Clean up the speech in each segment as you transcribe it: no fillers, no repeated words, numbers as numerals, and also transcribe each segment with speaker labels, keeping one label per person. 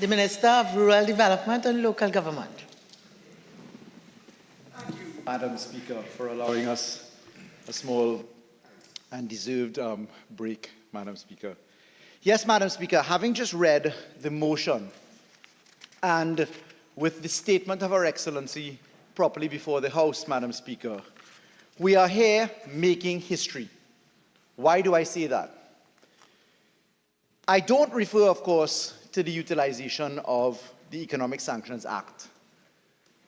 Speaker 1: The Minister of Rural Development and Local Government.
Speaker 2: Thank you, Madam Speaker, for allowing us a small and deserved break, Madam Speaker. Yes, Madam Speaker, having just read the motion and with the statement of Her Excellency properly before the House, Madam Speaker, we are here making history. Why do I say that? I don't refer, of course, to the utilization of the Economic Sanctions Act.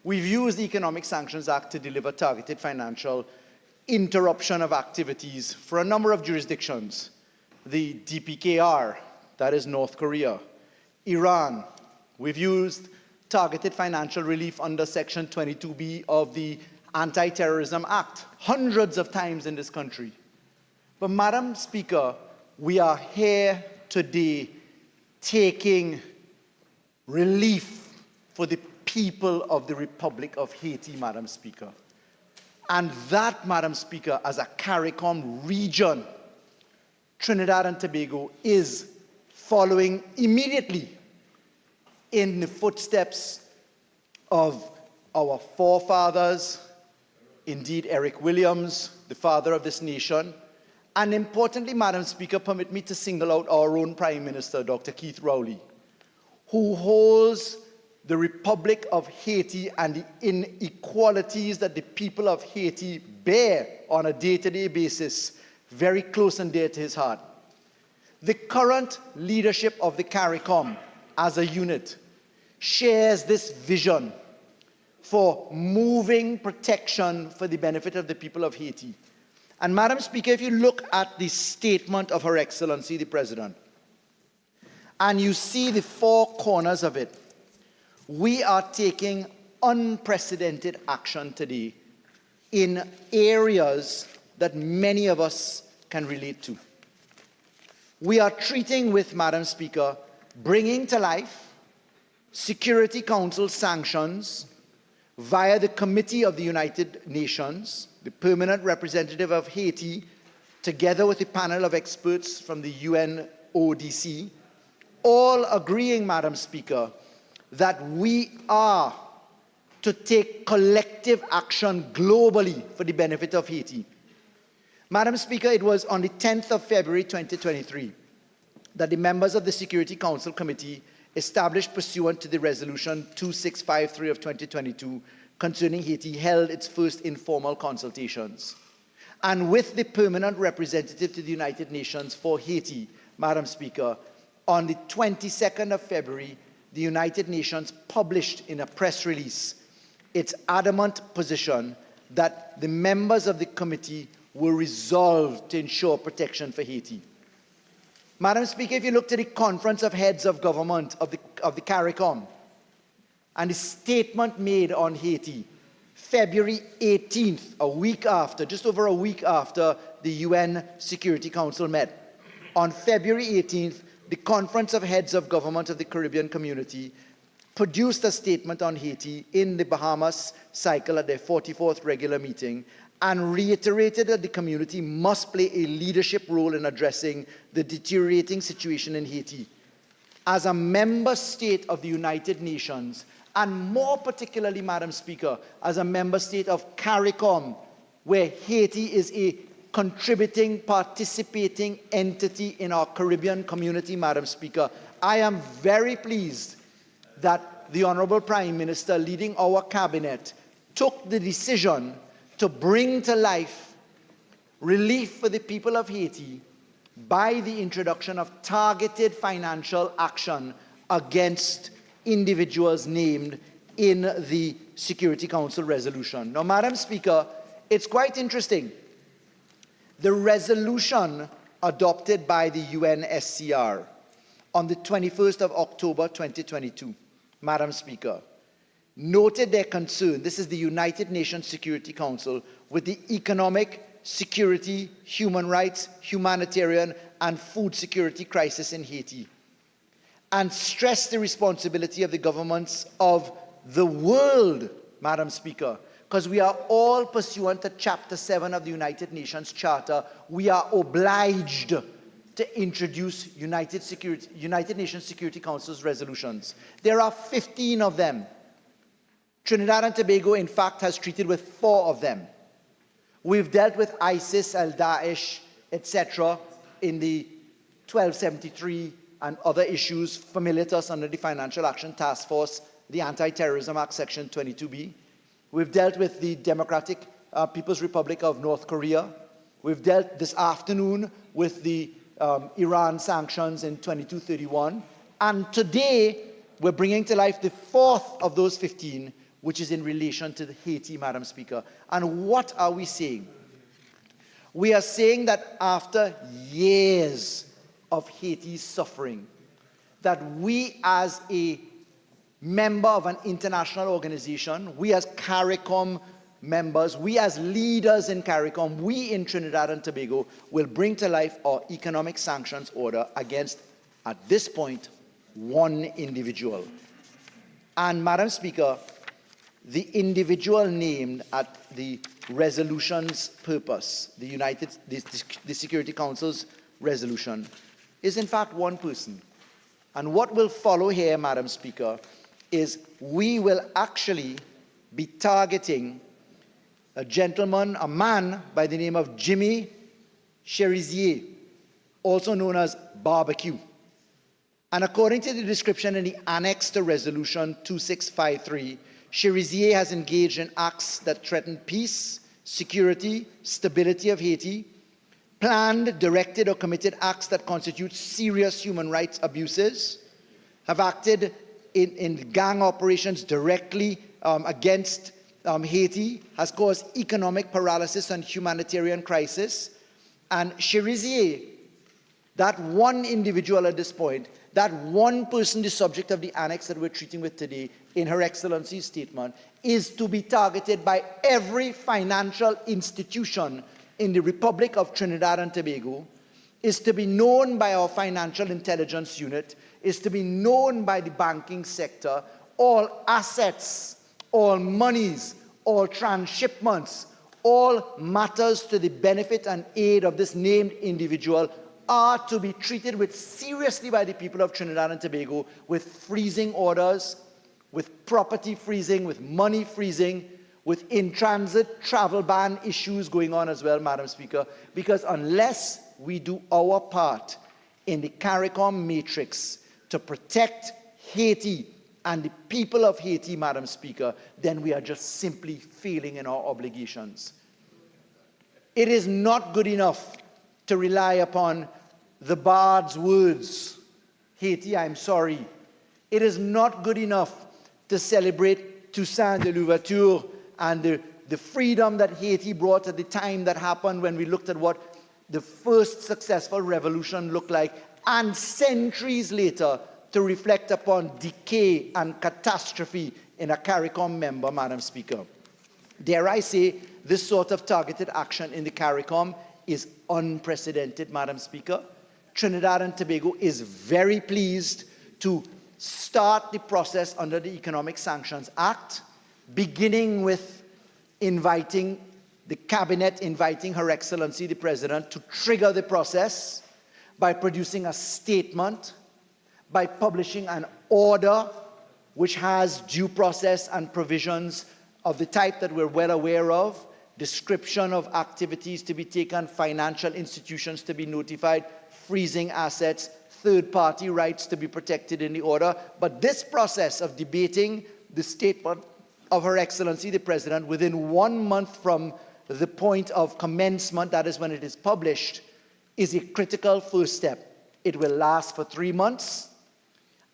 Speaker 2: We've used the Economic Sanctions Act to deliver targeted financial interruption of activities for a number of jurisdictions. The DPKR, that is North Korea, Iran. We've used targeted financial relief under Section 22B of the Anti-Terrorism Act hundreds of times in this country. But Madam Speaker, we are here today taking relief for the people of the Republic of Haiti, Madam Speaker. And that, Madam Speaker, as a CARICOM region, Trinidad and Tobago is following immediately in the footsteps of our forefathers, indeed Eric Williams, the father of this nation. And importantly, Madam Speaker, permit me to single out our own Prime Minister, Dr. Keith Rowley, who holds the Republic of Haiti and the inequalities that the people of Haiti bear on a day-to-day basis very close and dear to his heart. The current leadership of the CARICOM as a unit shares this vision for moving protection for the benefit of the people of Haiti. And Madam Speaker, if you look at the statement of Her Excellency, the President, and you see the four corners of it, we are taking unprecedented action today in areas that many of us can relate to. We are treating with, Madam Speaker, bringing to life Security Council sanctions via the Committee of the United Nations, the permanent representative of Haiti, together with a panel of experts from the UNODC, all agreeing, Madam Speaker, that we are to take collective action globally for the benefit of Haiti. Madam Speaker, it was on the 10th of February 2023 that the members of the Security Council Committee established pursuant to the Resolution 2653 of 2022 concerning Haiti held its first informal consultations. And with the permanent representative to the United Nations for Haiti, Madam Speaker, on the 22nd of February, the United Nations published in a press release its adamant position that the members of the committee were resolved to ensure protection for Haiti. Madam Speaker, if you look to the Conference of Heads of Government of the CARICOM and the statement made on Haiti, February 18th, a week after, just over a week after the UN Security Council met, on February 18th, the Conference of Heads of Government of the Caribbean Community produced a statement on Haiti in the Bahamas cycle at their 44th regular meeting and reiterated that the community must play a leadership role in addressing the deteriorating situation in Haiti. As a member state of the United Nations, and more particularly, Madam Speaker, as a member state of CARICOM, where Haiti is a contributing, participating entity in our Caribbean community, Madam Speaker, I am very pleased that the Honorable Prime Minister, leading our cabinet, took the decision to bring to life relief for the people of Haiti by the introduction of targeted financial action against individuals named in the Security Council resolution. Now, Madam Speaker, it's quite interesting. The resolution adopted by the UNSCR on the 21st of October 2022, Madam Speaker, noted their concern, this is the United Nations Security Council, with the economic, security, human rights, humanitarian, and food security crisis in Haiti, and stressed the responsibility of the governments of the world, Madam Speaker, because we are all pursuant to Chapter 7 of the United Nations Charter, we are obliged to introduce United Nations Security Council's resolutions. There are 15 of them. Trinidad and Tobago, in fact, has treated with 4 of them. We've dealt with ISIS, Al-Daesh, etc. in the 1273 and other issues familiar to us under the Financial Action Task Force, the Anti-Terrorism Act, Section 22B. We've dealt with the Democratic People's Republic of North Korea. We've dealt this afternoon with the Iran sanctions in 2231. And today, we're bringing to life the 4th of those 15, which is in relation to Haiti, Madam Speaker. And what are we saying? We are saying that after years of Haiti's suffering, that we as a member of an international organization, we as CARICOM members, we as leaders in CARICOM, we in Trinidad and Tobago will bring to life our economic sanctions order against, at this point, 1 individual. And Madam Speaker, the individual named at the resolution's purpose, the Security Council's resolution, is in fact 1 person. And what will follow here, Madam Speaker, is we will actually be targeting a gentleman, a man by the name of Jimmy Cherizier, also known as Barbecue. And according to the description in the annex to Resolution 2653, Cherizier has engaged in acts that threaten peace, security, stability of Haiti, planned, directed, or committed acts that constitute serious human rights abuses, have acted in gang operations directly against Haiti, has caused economic paralysis and humanitarian crisis. And Cherizier, that 1 individual at this point, that 1 person, the subject of the annex that we're treating with today, in Her Excellency's statement, is to be targeted by every financial institution in the Republic of Trinidad and Tobago, is to be known by our financial intelligence unit, is to be known by the banking sector. All assets, all monies, all transshipments, all matters to the benefit and aid of this named individual are to be treated with seriously by the people of Trinidad and Tobago, with freezing orders, with property freezing, with money freezing, with in-transit travel ban issues going on as well, Madam Speaker, because unless we do our part in the CARICOM matrix to protect Haiti and the people of Haiti, Madam Speaker, then we are just simply failing in our obligations. It is not good enough to rely upon the bard's words, Haiti, I'm sorry. It is not good enough to celebrate Toussaint de l'Ouverture and the freedom that Haiti brought at the time that happened when we looked at what the first successful revolution looked like, and centuries later to reflect upon decay and catastrophe in a CARICOM member, Madam Speaker. Dare I say, this sort of targeted action in the CARICOM is unprecedented, Madam Speaker. Trinidad and Tobago is very pleased to start the process under the Economic Sanctions Act, beginning with inviting the Cabinet, inviting Her Excellency the President to trigger the process by producing a statement, by publishing an order which has due process and provisions of the type that we're well aware of, description of activities to be taken, financial institutions to be notified, freezing assets, third-party rights to be protected in the order. But this process of debating the statement of Her Excellency the President within 1 month from the point of commencement, that is when it is published, is a critical first step. It will last for 3 months.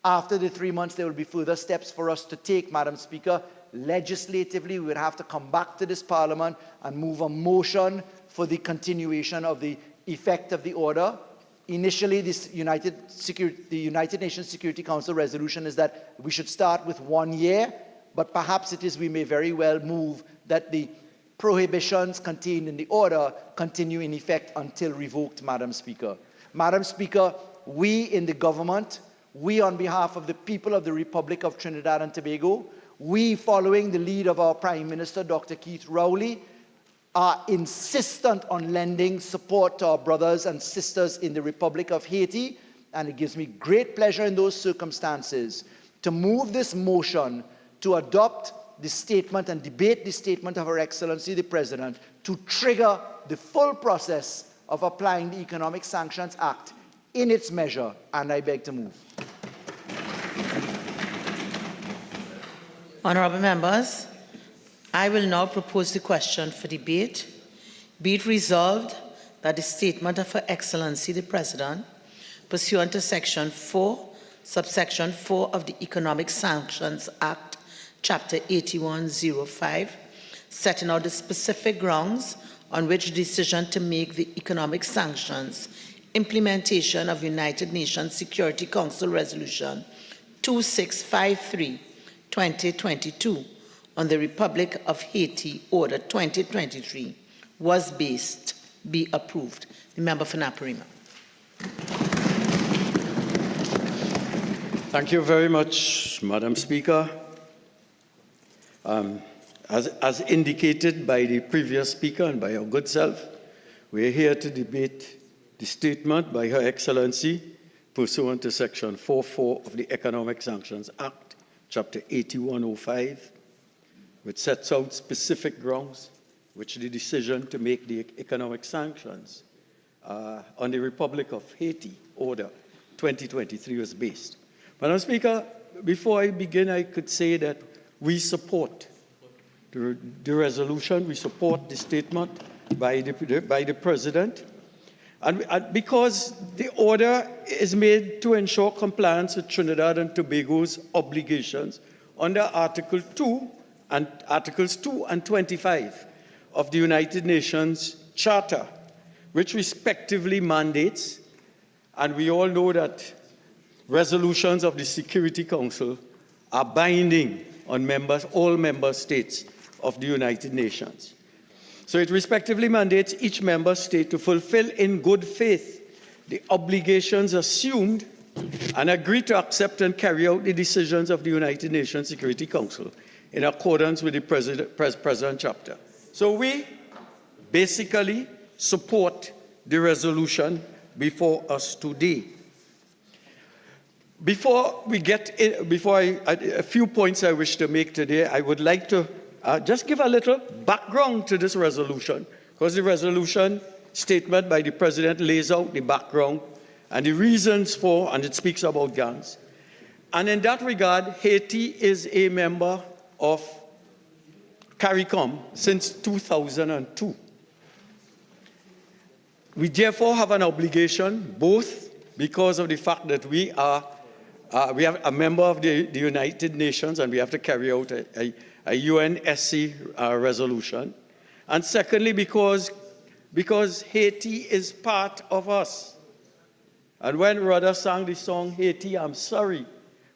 Speaker 2: After the 3 months, there will be further steps for us to take, Madam Speaker. Legislatively, we would have to come back to this Parliament and move a motion for the continuation of the effect of the order. Initially, the United Nations Security Council resolution is that we should start with 1 year, but perhaps it is we may very well move that the prohibitions contained in the order continue in effect until revoked, Madam Speaker. Madam Speaker, we in the government, we on behalf of the people of the Republic of Trinidad and Tobago, we following the lead of our Prime Minister, Dr. Keith Rowley, are insistent on lending support to our brothers and sisters in the Republic of Haiti, and it gives me great pleasure in those circumstances to move this motion to adopt the statement and debate the statement of Her Excellency the President to trigger the full process of applying the Economic Sanctions Act in its measure, and I beg to move.
Speaker 1: Honourable members, I will now propose the question for debate. Be it resolved that the statement of Her Excellency the President, pursuant to Section 4, subsection 4 of the Economic Sanctions Act, Chapter 8105, setting out the specific grounds on which the decision to make the economic sanctions implementation of United Nations Security Council Resolution 2653/2022 on the Republic of Haiti Order 2023 was based, be approved. The member for Naparima.
Speaker 3: Thank you very much, Madam Speaker. As indicated by the previous speaker and by your good self, we are here to debate the statement by Her Excellency pursuant to Section 4.4 of the Economic Sanctions Act, Chapter 8105, which sets out specific grounds which the decision to make the economic sanctions on the Republic of Haiti Order 2023 was based. Madam Speaker, before I begin, I could say that we support the resolution, we support the statement by the President, and because the order is made to ensure compliance with Trinidad and Tobago's obligations under Articles 2 and 25 of the United Nations Charter, which respectively mandates, and we all know that resolutions of the Security Council are binding on all member states of the United Nations. So it respectively mandates each member state to fulfill in good faith the obligations assumed and agree to accept and carry out the decisions of the United Nations Security Council in accordance with the present chapter. So we basically support the resolution before us today. Before we get in, a few points I wish to make today, I would like to just give a little background to this resolution, because the resolution statement by the President lays out the background and the reasons for, and it speaks about gangs. And in that regard, Haiti is a member of CARICOM since 2002. We therefore have an obligation, both because of the fact that we have a member of the United Nations and we have to carry out a UNSC resolution, and secondly because Haiti is part of us. And when Rhoda sang the song Haiti, I'm Sorry,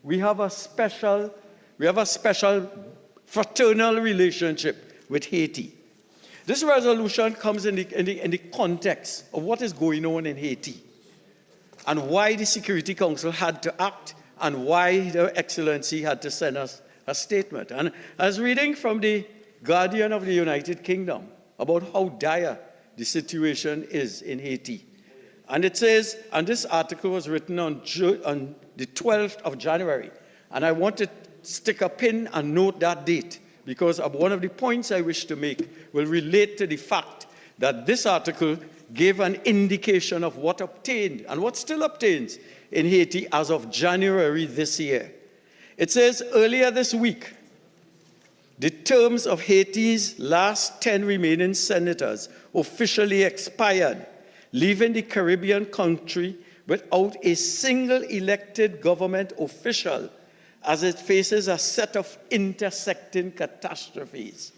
Speaker 3: we have a special fraternal relationship with Haiti. This resolution comes in the context of what is going on in Haiti and why the Security Council had to act and why Her Excellency had to send us a statement. And I was reading from the Guardian of the United Kingdom about how dire the situation is in Haiti. And it says, and this article was written on the 12th of January, and I want to stick a pin and note that date, because one of the points I wish to make will relate to the fact that this article gave an indication of what obtained and what still obtains in Haiti as of January this year. It says, earlier this week, the terms of Haiti's last 10 remaining senators officially expired, leaving the Caribbean country without a single elected government official as it faces a set of intersecting catastrophes.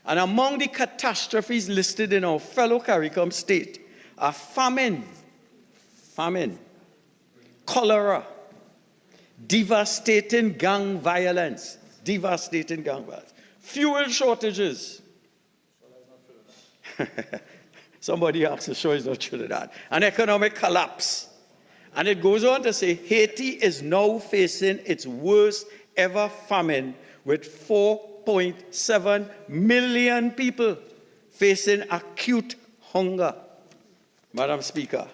Speaker 3: And among the catastrophes listed in our fellow CARICOM state are famine, cholera, devastating gang violence, fuel shortages. Somebody else to show is not Trinidad. An economic collapse. And it goes on to say Haiti is now facing its worst ever famine with 4.7 million people facing acute hunger, Madam Speaker.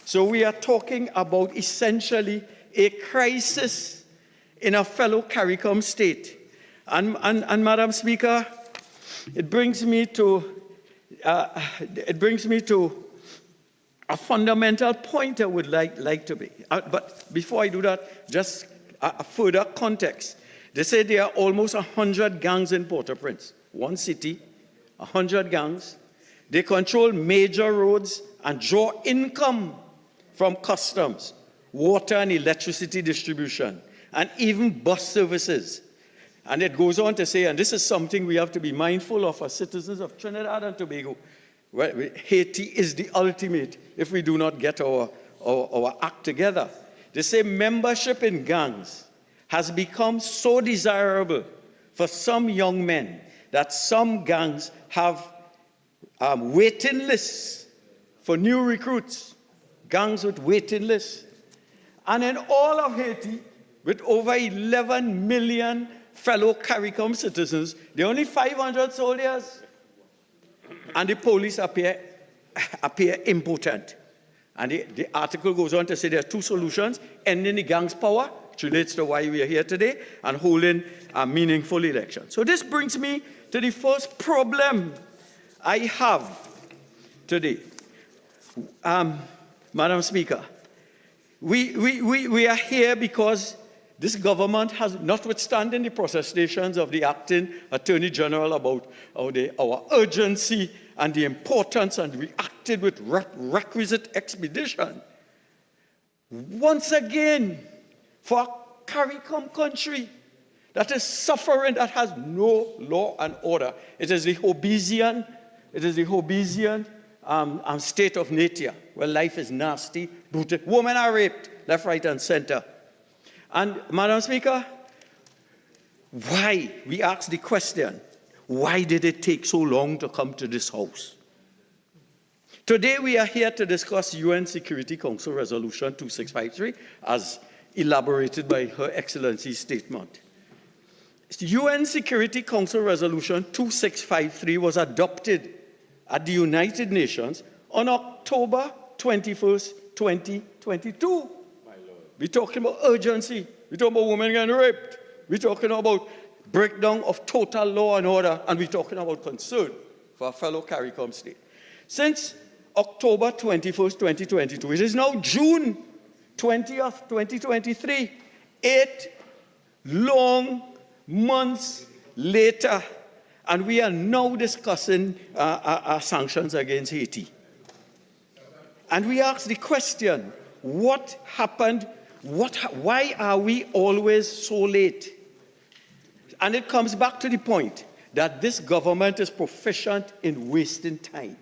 Speaker 3: So we are talking about essentially a crisis in a fellow CARICOM state. And Madam Speaker, it brings me to a fundamental point I would like to make. But before I do that, just a further context. They say there are almost 100 gangs in Port-au-Prince, one city, 100 gangs. They control major roads and draw income from customs, water and electricity distribution, and even bus services. And it goes on to say, and this is something we have to be mindful of as citizens of Trinidad and Tobago. Well, Haiti is the ultimate if we do not get our act together. They say membership in gangs has become so desirable for some young men that some gangs have waiting lists for new recruits, gangs with waiting lists. And in all of Haiti, with over 11 million fellow CARICOM citizens, there are only 500 soldiers. And the police appear impotent. And the article goes on to say there are two solutions: ending the gang's power, which relates to why we are here today, and holding a meaningful election. So this brings me to the first problem I have today. Madam Speaker, we are here because this government has, notwithstanding the protestations of the acting Attorney General about our urgency and the importance, and we acted with requisite expedition. Once again, for a CARICOM country that is suffering, that has no law and order, it is the Hobbesian state of nature, where life is nasty, brutal. Women are raped, left, right, and center. And, Madam Speaker, why? We ask the question, why did it take so long to come to this House? Today we are here to discuss UN Security Council Resolution 2653, as elaborated by Her Excellency's statement. The UN Security Council Resolution 2653 was adopted at the United Nations on October 21st, 2022. We're talking about urgency. We're talking about women getting raped. We're talking about breakdown of total law and order. And we're talking about concern for a fellow CARICOM state. Since October 21st, 2022, it is now June 20th, 2023, 8 long months later, and we are now discussing sanctions against Haiti. And we ask the question, what happened? Why are we always so late? And it comes back to the point that this government is proficient in wasting time.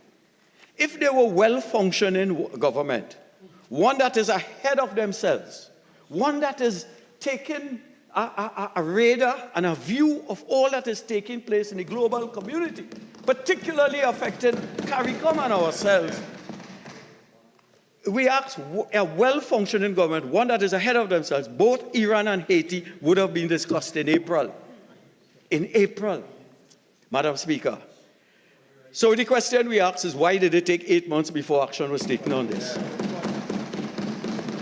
Speaker 3: If they were well-functioning government, one that is ahead of themselves, one that is taking a radar and a view of all that is taking place in the global community, particularly affecting CARICOM and ourselves, we ask a well-functioning government, one that is ahead of themselves. Both Iran and Haiti would have been discussed in April. In April, Madam Speaker. So the question we ask is, why did it take 8 months before action was taken on this?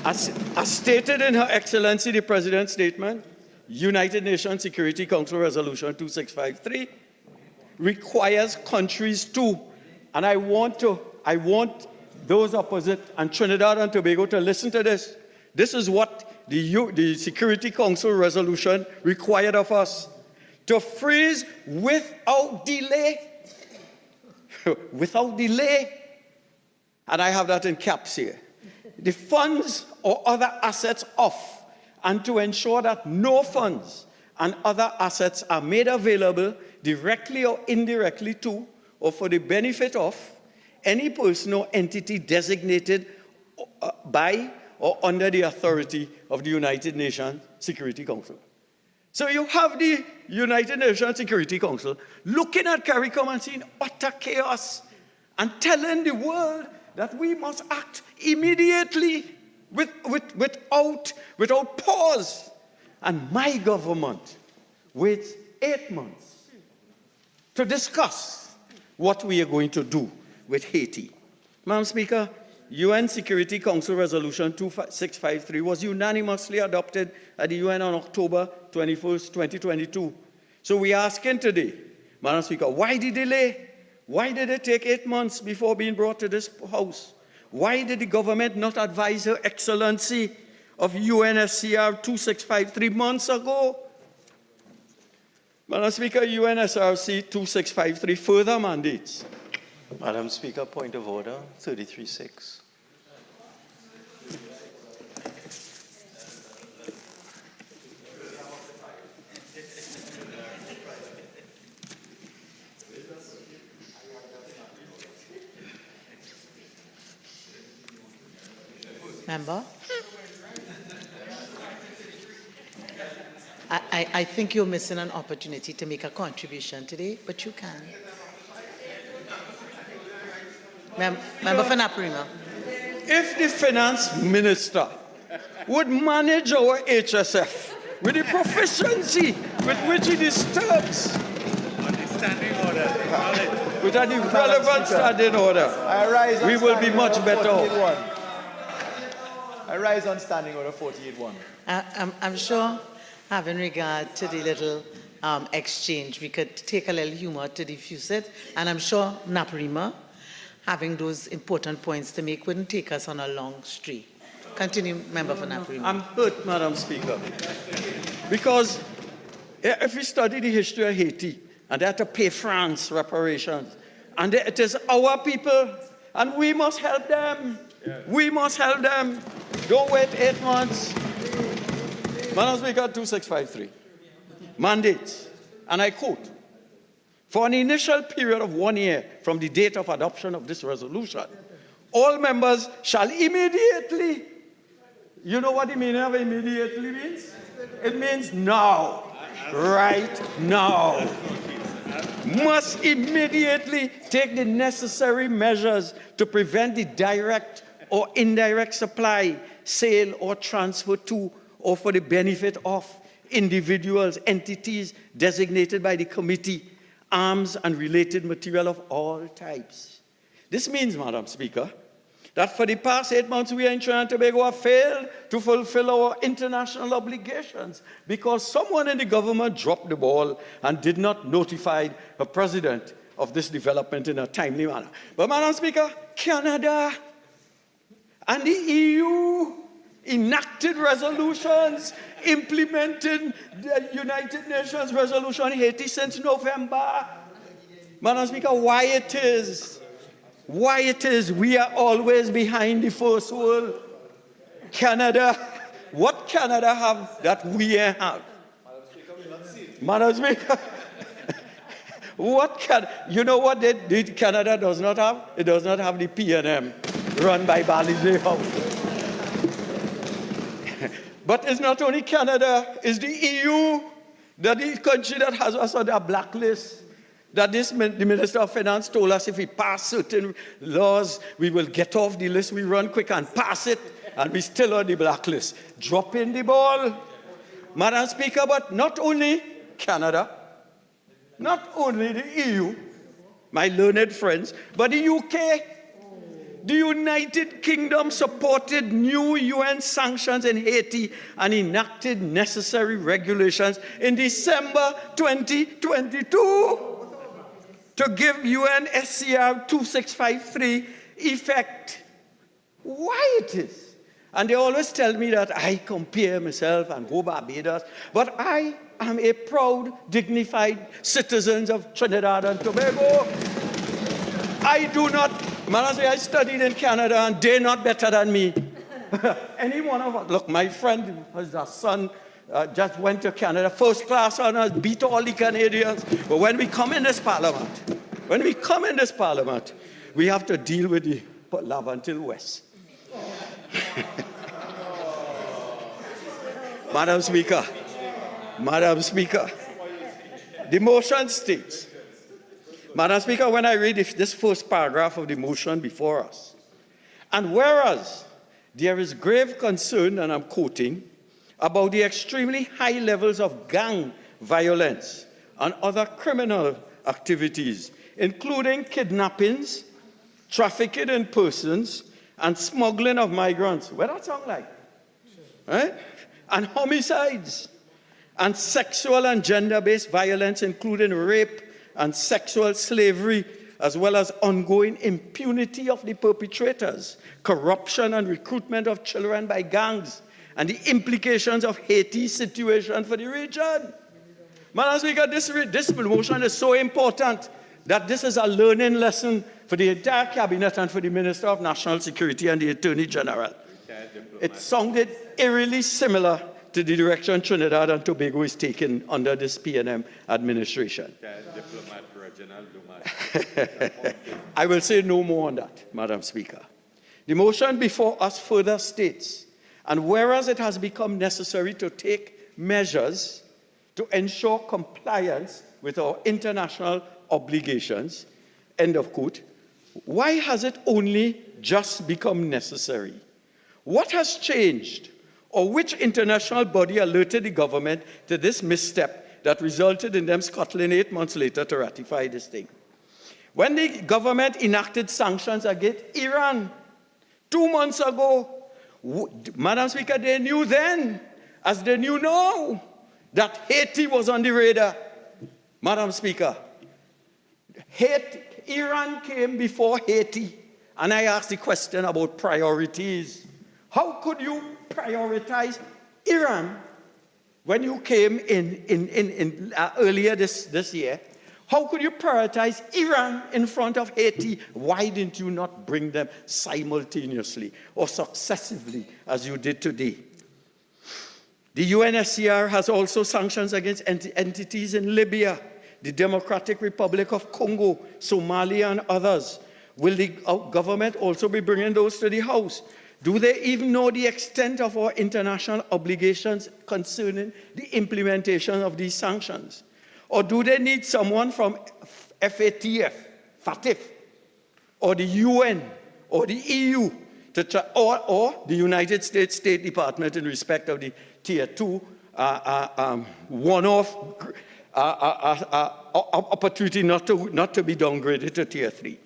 Speaker 3: As stated in Her Excellency the President's statement, United Nations Security Council Resolution 2653 requires countries to, and I want those opposite and Trinidad and Tobago to listen to this. This is what the Security Council resolution required of us: to freeze without delay. Without delay. And I have that in caps here. The funds or other assets off, and to ensure that no funds and other assets are made available directly or indirectly to, or for the benefit of, any person or entity designated by or under the authority of the United Nations Security Council. So you have the United Nations Security Council looking at CARICOM and seeing utter chaos and telling the world that we must act immediately without pause. And my government waits 8 months to discuss what we are going to do with Haiti. Madam Speaker, UN Security Council Resolution 2653 was unanimously adopted at the UN on October 21st, 2022. So we are asking today, Madam Speaker, why the delay? Why did it take 8 months before being brought to this House? Why did the government not advise Her Excellency of UNSCR 2653 months ago? Madam Speaker, UNSRC 2653 further mandates.
Speaker 4: Madam Speaker, point of order, 33.6.
Speaker 1: Member? I think you're missing an opportunity to make a contribution today, but you can. Member for Naparima.
Speaker 3: If the finance minister would manage our HSF with the proficiency with which he disturbs, without the relevant standing order, we will be much better.
Speaker 2: I rise on standing order 48.1.
Speaker 1: I'm sure, having regard to the little exchange, we could take a little humor to diffuse it, and I'm sure Naparima, having those important points to make, wouldn't take us on a long streak. Continue, Member for Naparima.
Speaker 3: I'm hurt, Madam Speaker, because if we study the history of Haiti, and they had to pay France reparations, and it is our people, and we must help them. We must help them. Don't wait 8 months. Madam Speaker, 2653. Mandates, and I quote, for an initial period of 1 year from the date of adoption of this resolution, all members shall immediately, you know what the meaning of immediately means? It means now, right now. Must immediately take the necessary measures to prevent the direct or indirect supply, sale, or transfer to, or for the benefit of individuals, entities designated by the committee, arms and related material of all types. This means, Madam Speaker, that for the past 8 months we in Trinidad and Tobago have failed to fulfill our international obligations because someone in the government dropped the ball and did not notify the president of this development in a timely manner. But, Madam Speaker, Canada and the EU enacted resolutions implementing the United Nations resolution on Haiti since November. Madam Speaker, why it is we are always behind the first world. Canada, what Canada have that we have? Madam Speaker, what can, you know what Canada does not have? It does not have the PNM run by Balizé House. But it's not only Canada, it's the EU, that the country that has us on their blacklist. That the Minister of Finance told us if we pass certain laws, we will get off the list. We run quick and pass it, and we still on the blacklist. Dropping the ball. Madam Speaker, but not only Canada, not only the EU, my learned friends, but the UK. The United Kingdom supported new UN sanctions in Haiti and enacted necessary regulations in December 2022 to give UNSCR 2653 effect. Why it is? And they always tell me that I compare myself and go Barbados, but I am a proud, dignified citizen of Trinidad and Tobago. I do not, I studied in Canada and they're not better than me. Any one of us, look, my friend, his son just went to Canada, first class honors, beat all the Canadians. But when we come in this parliament, we have to deal with the Lavantil West. Madam Speaker, the motion states, Madam Speaker, when I read this first paragraph of the motion before us, and whereas there is grave concern, and I'm quoting, about the extremely high levels of gang violence and other criminal activities, including kidnappings, trafficking in persons, and smuggling of migrants. What that sound like? Right? And homicides, and sexual and gender-based violence, including rape and sexual slavery, as well as ongoing impunity of the perpetrators, corruption and recruitment of children by gangs, and the implications of Haiti's situation for the region. Madam Speaker, this motion is so important that this is a learning lesson for the entire cabinet and for the Minister of National Security and the Attorney General. It sounded eerily similar to the direction Trinidad and Tobago is taking under this PNM administration. I will say no more on that, Madam Speaker. The motion before us further states, and whereas it has become necessary to take measures to ensure compliance with our international obligations, end of quote, why has it only just become necessary? What has changed? Or which international body alerted the government to this misstep that resulted in them scuttling 8 months later to ratify this thing? When the government enacted sanctions against Iran 2 months ago, Madam Speaker, they knew then, as they knew now, that Haiti was on the radar. Madam Speaker, Iran came before Haiti, and I asked the question about priorities. How could you prioritize Iran when you came in earlier this year? How could you prioritize Iran in front of Haiti? Why didn't you not bring them simultaneously or successively as you did today? The UNSCR has also sanctions against entities in Libya, the Democratic Republic of Congo, Somalia, and others. Will the government also be bringing those to the House? Do they even know the extent of our international obligations concerning the implementation of these sanctions? Or do they need someone from FATF, or the UN, or the EU, or the United States State Department in respect of the Tier 2 one-off opportunity not to be downgraded to Tier 3?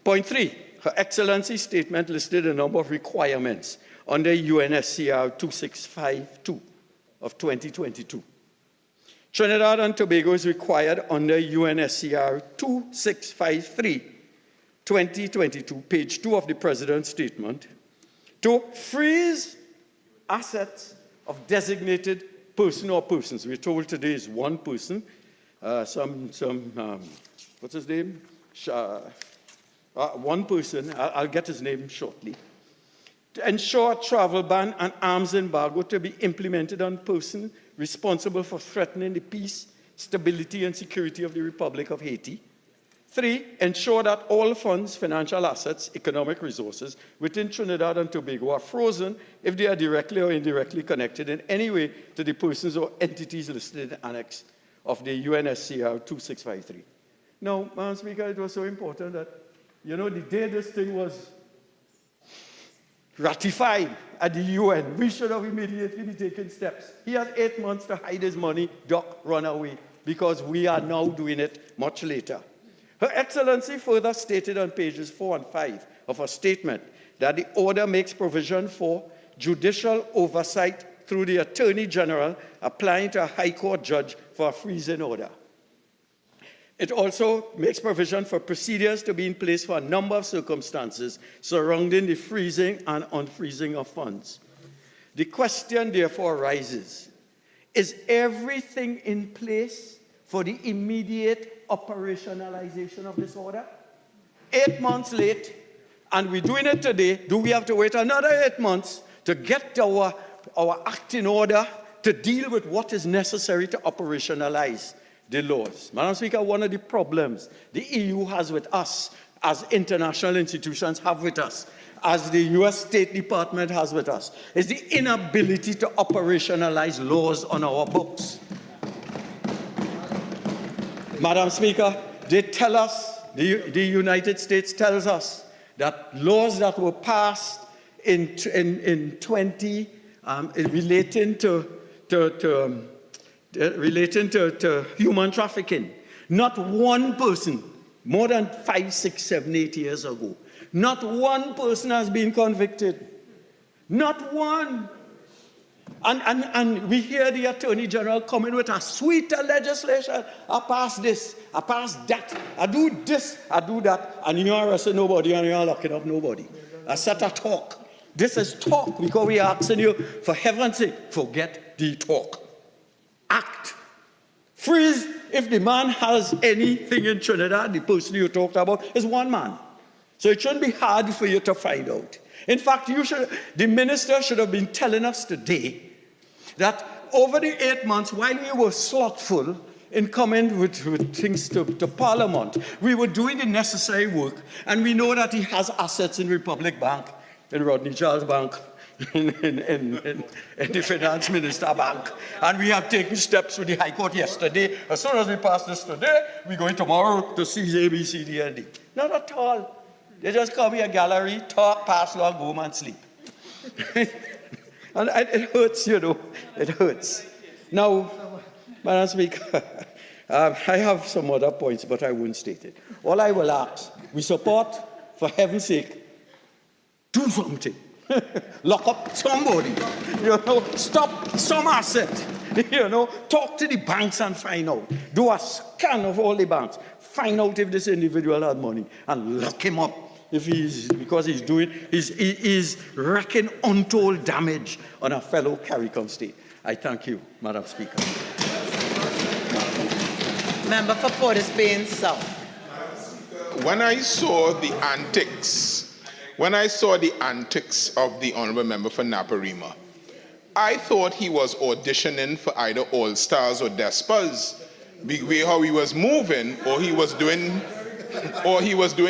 Speaker 3: Point 3. Her Excellency's statement listed a number of requirements under UNSCR 2652 of 2022. Trinidad and Tobago is required under UNSCR 2653, 2022, page 2 of the President's statement, to freeze assets of designated person or persons. We're told today is one person, what's his name? One person, I'll get his name shortly, to ensure travel ban and arms embargo to be implemented on persons responsible for threatening the peace, stability, and security of the Republic of Haiti. 3, ensure that all funds, financial assets, economic resources within Trinidad and Tobago are frozen if they are directly or indirectly connected in any way to the persons or entities listed in the annex of the UNSCR 2653. Now, Madam Speaker, it was so important that, the day this thing was ratified at the UN, we should have immediately been taking steps. He has 8 months to hide his money, duck, run away, because we are now doing it much later. Her Excellency further stated on pages 4 and 5 of her statement that the order makes provision for judicial oversight through the Attorney General applying to a High Court judge for a freezing order. It also makes provision for procedures to be in place for a number of circumstances surrounding the freezing and unfreezing of funds. The question therefore arises, is everything in place for the immediate operationalization of this order? 8 months late, and we're doing it today. Do we have to wait another 8 months to get our act in order to deal with what is necessary to operationalize the laws? Madam Speaker, one of the problems the EU has with us, as international institutions have with us, as the US State Department has with us, is the inability to operationalize laws on our books. Madam Speaker, they tell us, the United States tells us that laws that were passed in 20 relating to human trafficking, Not one person, more than 5, 6, 7, 8 years ago, not one person has been convicted. Not one. And we hear the Attorney General coming with a sweeter legislation. I pass this, I pass that, I do this, I do that, and you are arresting nobody and you are locking up nobody. I set a talk. This is talk because we are asking you, for heaven's sake, forget the talk. Act. Freeze. If the man has anything in Trinidad, the person you talked about is one man. So it shouldn't be hard for you to find out. In fact, the minister should have been telling us today that over the 8 months, while we were slothful in coming with things to Parliament, we were doing the necessary work, and we know that he has assets in Republic Bank, in Rodney Charles Bank, in the Finance Minister Bank, and we have taken steps with the High Court yesterday. As soon as we pass this today, we're going tomorrow to seize A, B, C, D, and D. Not at all. They just come here, gallery, talk, pass log, go home and sleep. And it hurts, you know. It hurts. Now, Madam Speaker, I have some other points, but I won't state it. All I will ask, we support, for heaven's sake, do something. Lock up somebody. You know, stop some asset. You know, talk to the banks and find out. Do a scan of all the banks. Find out if this individual had money and lock him up. If because he's wreaking untold damage on a fellow CARICOM state. I thank you, Madam Speaker.
Speaker 1: Member for Port of Spain South.
Speaker 5: When I saw the antics of the honourable member for Naparima, I thought he was auditioning for either All Stars or Despas, the way how he was moving, or he was doing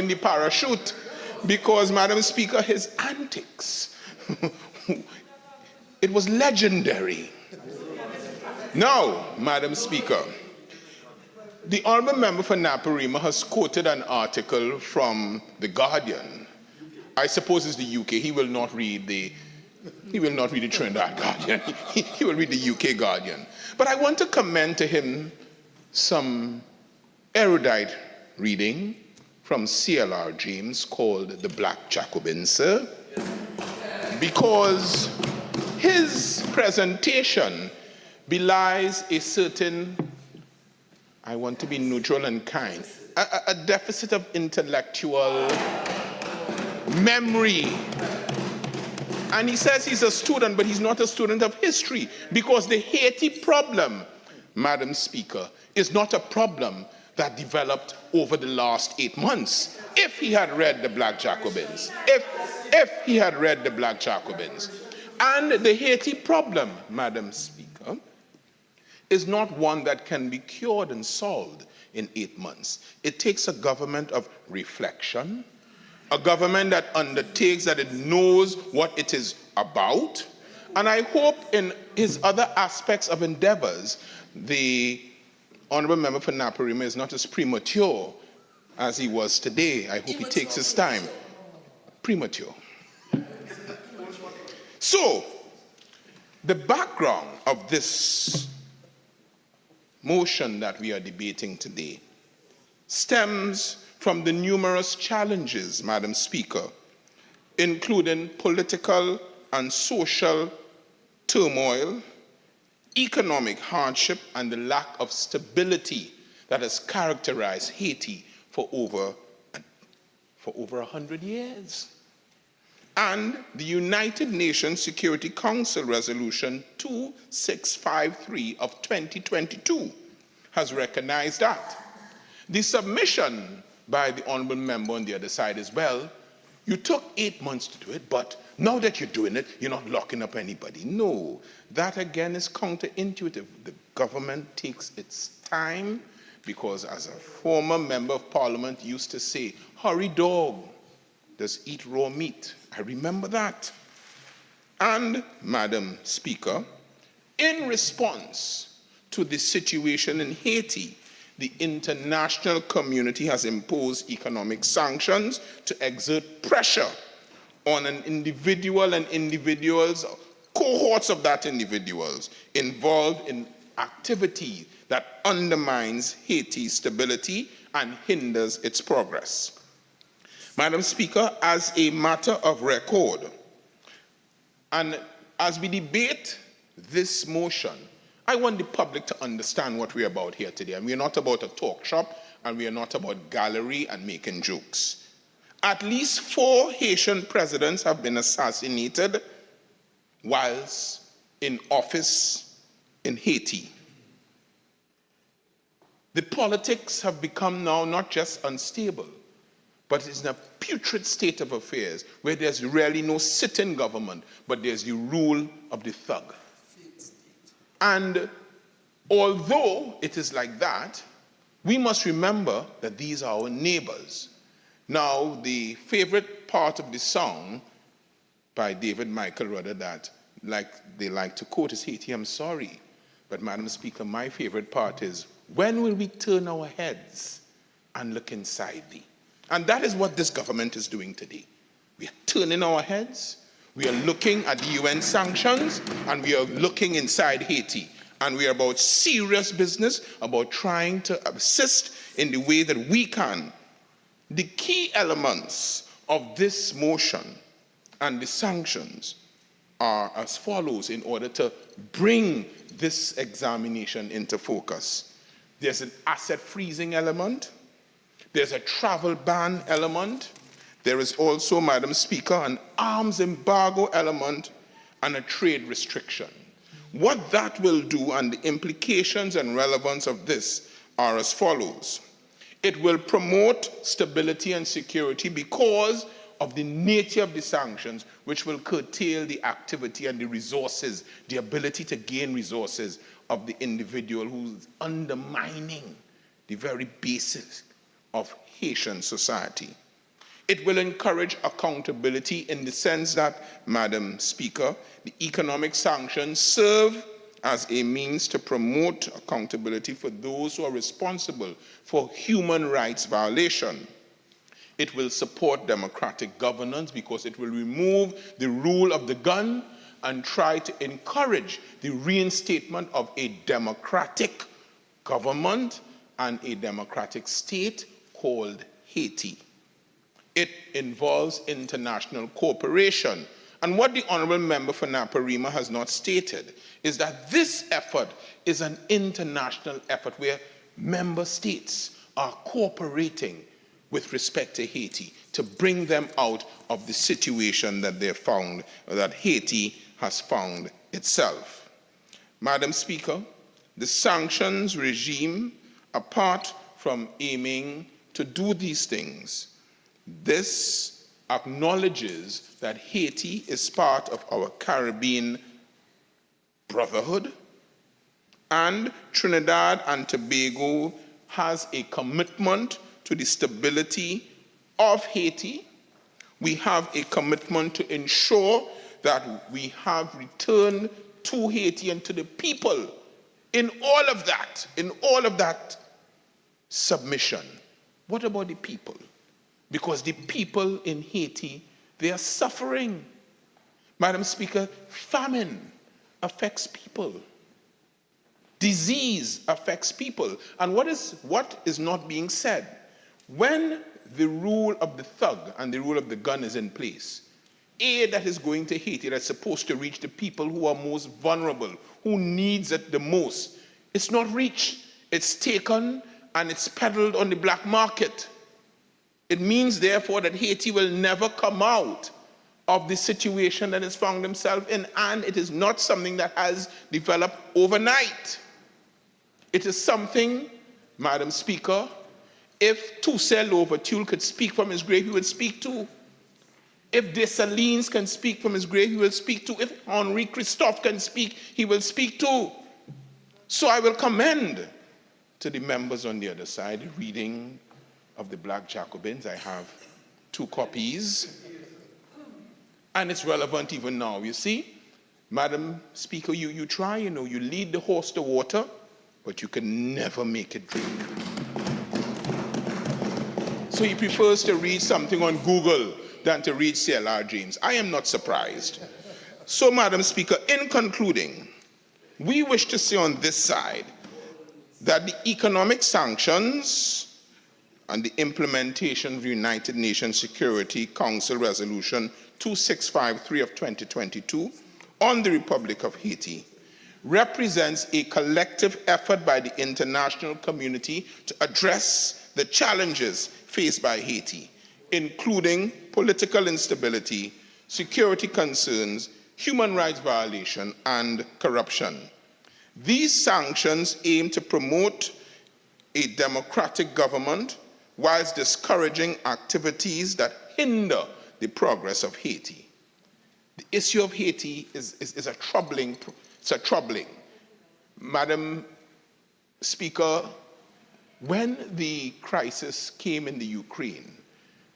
Speaker 5: the parachute. Because, Madam Speaker, his antics, it was legendary. Now, Madam Speaker, the honourable member for Naparima has quoted an article from The Guardian. I suppose it's the UK. He will not read the Trinidad Guardian. He will read the UK Guardian. But I want to commend to him some erudite reading from CLR James called The Black Jacobin, sir, because his presentation belies a certain, I want to be neutral and kind, a deficit of intellectual memory. And he says he's a student, but he's not a student of history, because the Haiti problem, Madam Speaker, is not a problem that developed over the last 8 months. If he had read the Black Jacobins, if he had read the Black Jacobins. And the Haiti problem, Madam Speaker, is not one that can be cured and solved in 8 months. It takes a government of reflection, a government that undertakes, that it knows what it is about. And I hope in his other aspects of endeavors, the honourable member for Naparima is not as premature as he was today. I hope he takes his time. Premature. So, the background of this motion that we are debating today stems from the numerous challenges, Madam Speaker, including political and social turmoil, economic hardship, and the lack of stability that has characterized Haiti for over 100 years. And the United Nations Security Council Resolution 2653 of 2022 has recognized that. The submission by the honourable member on the other side is, well, you took 8 months to do it, but now that you're doing it, you're not locking up anybody. No, that again is counterintuitive. The government takes its time, because as a former member of parliament used to say, hurry dog does eat raw meat. I remember that. And, Madam Speaker, in response to the situation in Haiti, the international community has imposed economic sanctions to exert pressure on an individual and individuals, cohorts of that individuals involved in activity that undermines Haiti's stability and hinders its progress. Madam Speaker, as a matter of record, and as we debate this motion, I want the public to understand what we're about here today. And we're not about a talk shop, and we are not about gallery and making jokes. At least 4 Haitian presidents have been assassinated whilst in office in Haiti. The politics have become now not just unstable, but it's in a putrid state of affairs where there's really no sitting government, but there's the rule of the thug. And although it is like that, we must remember that these are our neighbors. Now, the favorite part of the song by David Michael Rudder that they like to quote is Haiti, I'm sorry. But Madam Speaker, my favorite part is, when will we turn our heads and look inside thee? And that is what this government is doing today. We are turning our heads, we are looking at the UN sanctions, and we are looking inside Haiti. And we are about serious business, about trying to assist in the way that we can. The key elements of this motion and the sanctions are as follows in order to bring this examination into focus. There's an asset freezing element. There's a travel ban element. There is also, Madam Speaker, an arms embargo element and a trade restriction. What that will do and the implications and relevance of this are as follows. It will promote stability and security because of the nature of the sanctions, which will curtail the activity and the resources, the ability to gain resources of the individual who's undermining the very basis of Haitian society. It will encourage accountability in the sense that, Madam Speaker, the economic sanctions serve as a means to promote accountability for those who are responsible for human rights violation. It will support democratic governance because it will remove the rule of the gun and try to encourage the reinstatement of a democratic government and a democratic state called Haiti. It involves international cooperation. And what the Honorable Member for Naparima has not stated is that this effort is an international effort where member states are cooperating with respect to Haiti to bring them out of the situation that they found, or that Haiti has found itself. Madam Speaker, the sanctions regime, apart from aiming to do these things, this acknowledges that Haiti is part of our Caribbean brotherhood, and Trinidad and Tobago has a commitment to the stability of Haiti. We have a commitment to ensure that we have returned to Haiti and to the people in all of that submission. What about the people? Because the people in Haiti, they are suffering. Madam Speaker, famine affects people. Disease affects people. And what is not being said? When the rule of the thug and the rule of the gun is in place, aid that is going to Haiti that's supposed to reach the people who are most vulnerable, who needs it the most, it's not reached. It's taken and it's peddled on the black market. It means, therefore, that Haiti will never come out of the situation that it's found themselves in, and it is not something that has developed overnight. It is something, Madam Speaker, if Toussaint Louverture could speak from his grave, he would speak to. If Dessalines can speak from his grave, he will speak to. If Henri Christophe can speak, he will speak to. So I will commend to the members on the other side the reading of the Black Jacobins. I have 2 copies. And it's relevant even now, you see. Madam Speaker, you try, you lead the horse to water, but you can never make it drink. So he prefers to read something on Google than to read C.L.R. James. I am not surprised. So, Madam Speaker, in concluding, We wish to say on this side that the economic sanctions and the implementation of the United Nations Security Council Resolution 2653 of 2022 on the Republic of Haiti represents a collective effort by the international community to address the challenges faced by Haiti, including political instability, security concerns, human rights violation, and corruption. These sanctions aim to promote a democratic government whilst discouraging activities that hinder the progress of Haiti. The issue of Haiti is a troubling. Madam Speaker, when the crisis came in the Ukraine,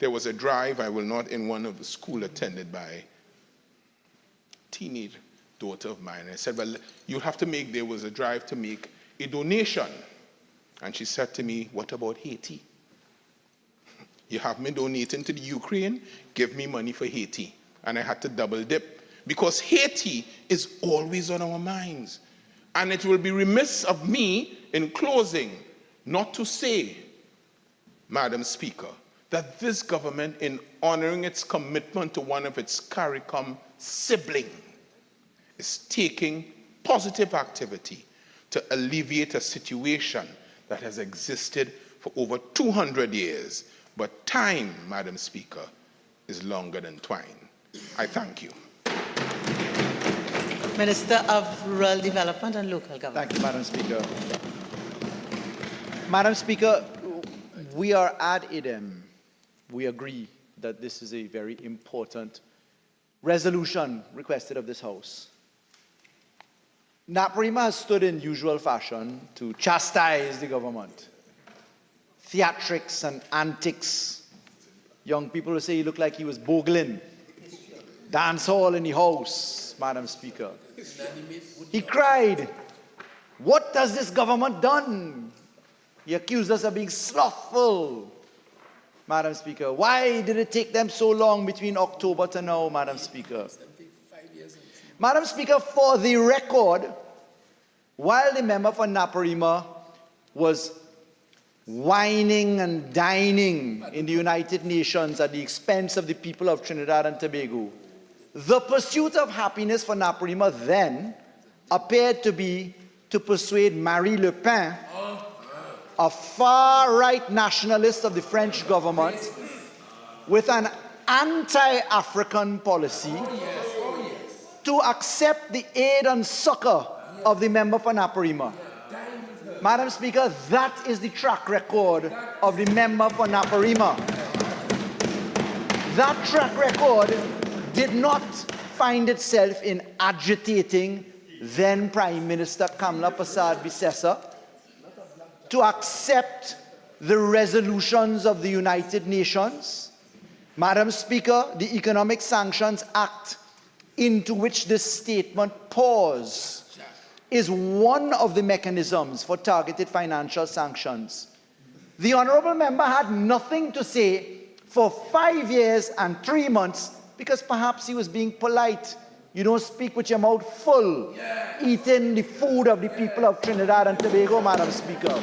Speaker 5: there was a drive, I will not, in one of the school attended by a teenage daughter of mine. I said, well, you have to make, there was a drive to make a donation. And she said to me, what about Haiti? You have me donating to the Ukraine, give me money for Haiti. And I had to double dip because Haiti is always on our minds. And it will be remiss of me in closing not to say, Madam Speaker, that this government, in honoring its commitment to one of its CARICOM siblings, is taking positive activity to alleviate a situation that has existed for over 200 years. But time, Madam Speaker, is longer than twine. I thank you.
Speaker 1: Minister of Rural Development and Local Government.
Speaker 2: Thank you, Madam Speaker. Madam Speaker, we are ad idem. We agree that this is a very important resolution requested of this House. Naparima has stood in usual fashion to chastise the government. Theatrics and antics. Young people will say he looked like he was bogling. Dance hall in the House, Madam Speaker. He cried, what has this government done? He accused us of being slothful, Madam Speaker. Why did it take them so long between October to now, Madam Speaker? Madam Speaker, for the record, while the member for Naparima was whining and dining in the United Nations at the expense of the people of Trinidad and Tobago, the pursuit of happiness for Naparima then appeared to be to persuade Marie Le Pen, a far-right nationalist of the French government, with an anti-African policy, to accept the aid and succor of the member for Naparima. Madam Speaker, that is the track record of the member for Naparima. That track record did not find itself in agitating then Prime Minister Kamla Persad-Bissessar to accept the resolutions of the United Nations. Madam Speaker, the Economic Sanctions Act, into which this statement pours, is one of the mechanisms for targeted financial sanctions. The honourable member had nothing to say for 5 years and 3 months because perhaps he was being polite. You don't speak with your mouth full, eating the food of the people of Trinidad and Tobago, Madam Speaker.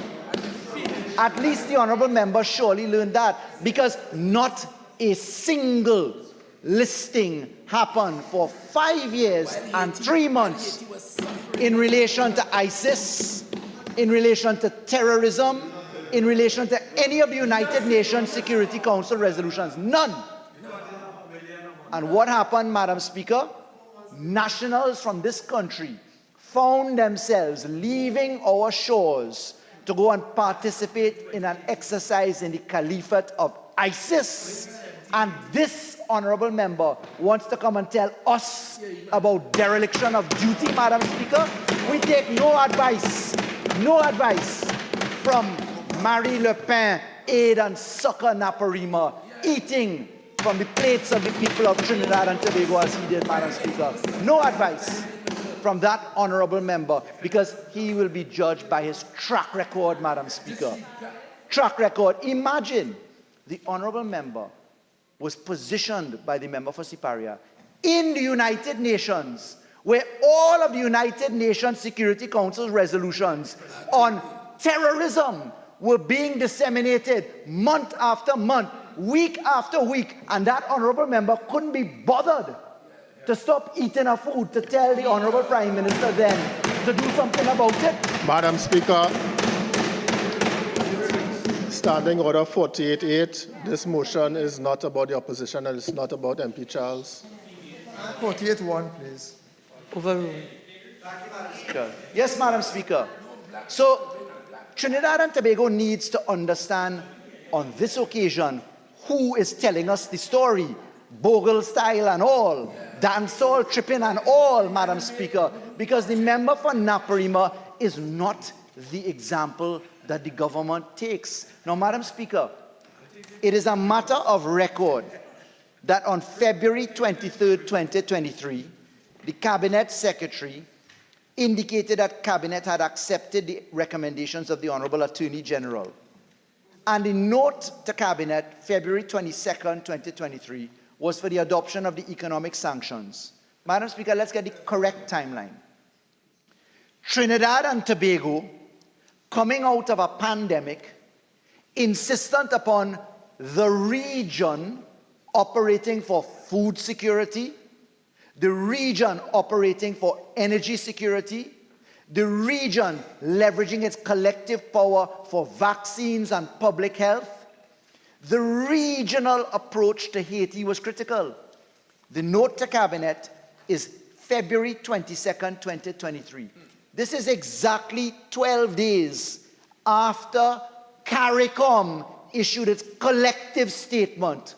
Speaker 2: At least the honourable member surely learned that, because not a single listing happened for 5 years and 3 months in relation to ISIS, in relation to terrorism, in relation to any of the United Nations Security Council resolutions. None. And what happened, Madam Speaker? Nationals from this country found themselves leaving our shores to go and participate in an exercise in the caliphate of ISIS. And this honourable member wants to come and tell us about dereliction of duty, Madam Speaker. We take no advice from Marie Le Pen, aid and succor Naparima, eating from the plates of the people of Trinidad and Tobago as he did, Madam Speaker. No advice from that honourable member, because he will be judged by his track record, Madam Speaker. Track record. Imagine the honourable member was positioned by the member for Siparia in the United Nations where all of the United Nations Security Council resolutions on terrorism were being disseminated month after month, week after week, and that honorable member couldn't be bothered to stop eating her food to tell the honorable Prime Minister then to do something about it.
Speaker 6: Madam Speaker, Standing Order 48.8, this motion is not about the opposition and it's not about MP Charles.
Speaker 7: 48.1, please.
Speaker 1: Overruled.
Speaker 2: Yes, Madam Speaker. So, Trinidad and Tobago needs to understand on this occasion who is telling us the story, Bogle style and all, dancehall tripping and all, Madam Speaker, because the member for Naparima is not the example that the government takes. Now, Madam Speaker, it is a matter of record that on February 23rd, 2023, the Cabinet Secretary indicated that Cabinet had accepted the recommendations of the Honorable Attorney General. And the note to Cabinet, February 22nd, 2023, was for the adoption of the economic sanctions. Madam Speaker, let's get the correct timeline. Trinidad and Tobago, coming out of a pandemic, insistent upon the region operating for food security, the region operating for energy security, the region leveraging its collective power for vaccines and public health. The regional approach to Haiti was critical. The note to Cabinet is February 22nd, 2023. This is exactly 12 days after CARICOM issued its collective statement.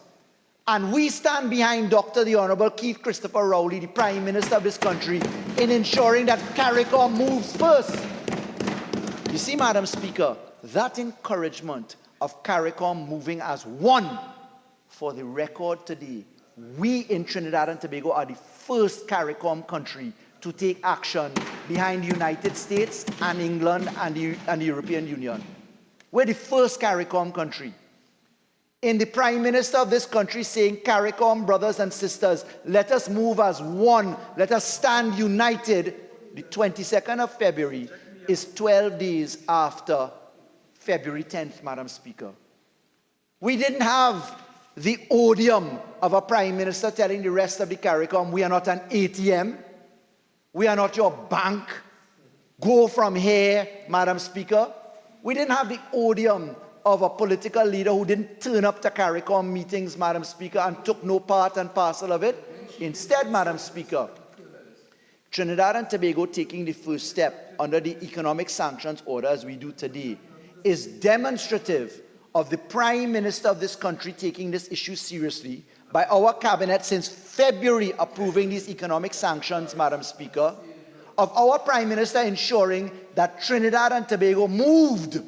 Speaker 2: And we stand behind Dr. the Honorable Keith Christopher Rowley, the Prime Minister of this country, in ensuring that CARICOM moves first. You see, Madam Speaker, that encouragement of CARICOM moving as one, for the record today, we in Trinidad and Tobago are the first CARICOM country to take action behind the United States and England and the European Union. We're the first CARICOM country. In the Prime Minister of this country saying, CARICOM brothers and sisters, let us move as one, let us stand united, the 22nd of February is 12 days after February 10th, Madam Speaker. We didn't have the odium of a Prime Minister telling the rest of the CARICOM, we are not an ATM, we are not your bank, go from here, Madam Speaker. We didn't have the odium of a political leader who didn't turn up to CARICOM meetings, Madam Speaker, and took no part and parcel of it. Instead, Madam Speaker, Trinidad and Tobago taking the first step under the economic sanctions order as we do today is demonstrative of the Prime Minister of this country taking this issue seriously, by our Cabinet since February approving these economic sanctions, Madam Speaker, of our Prime Minister ensuring that Trinidad and Tobago moved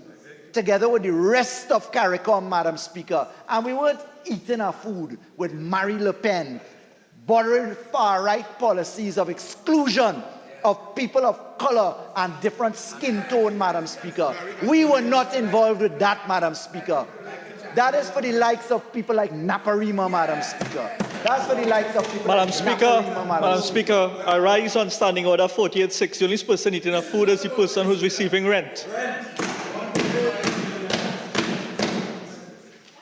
Speaker 2: together with the rest of CARICOM, Madam Speaker, and we weren't eating our food with Marine Le Pen, borrowing far-right policies of exclusion of people of color and different skin tone, Madam Speaker. We were not involved with that, Madam Speaker. That is for the likes of people like Naparima, Madam Speaker. That's for the likes of people
Speaker 8: Madam
Speaker 2: like
Speaker 8: Speaker,
Speaker 2: Naparima,
Speaker 8: Madam Speaker, I rise on Standing Order 48.6. The only person eating enough food is the person who's receiving rent.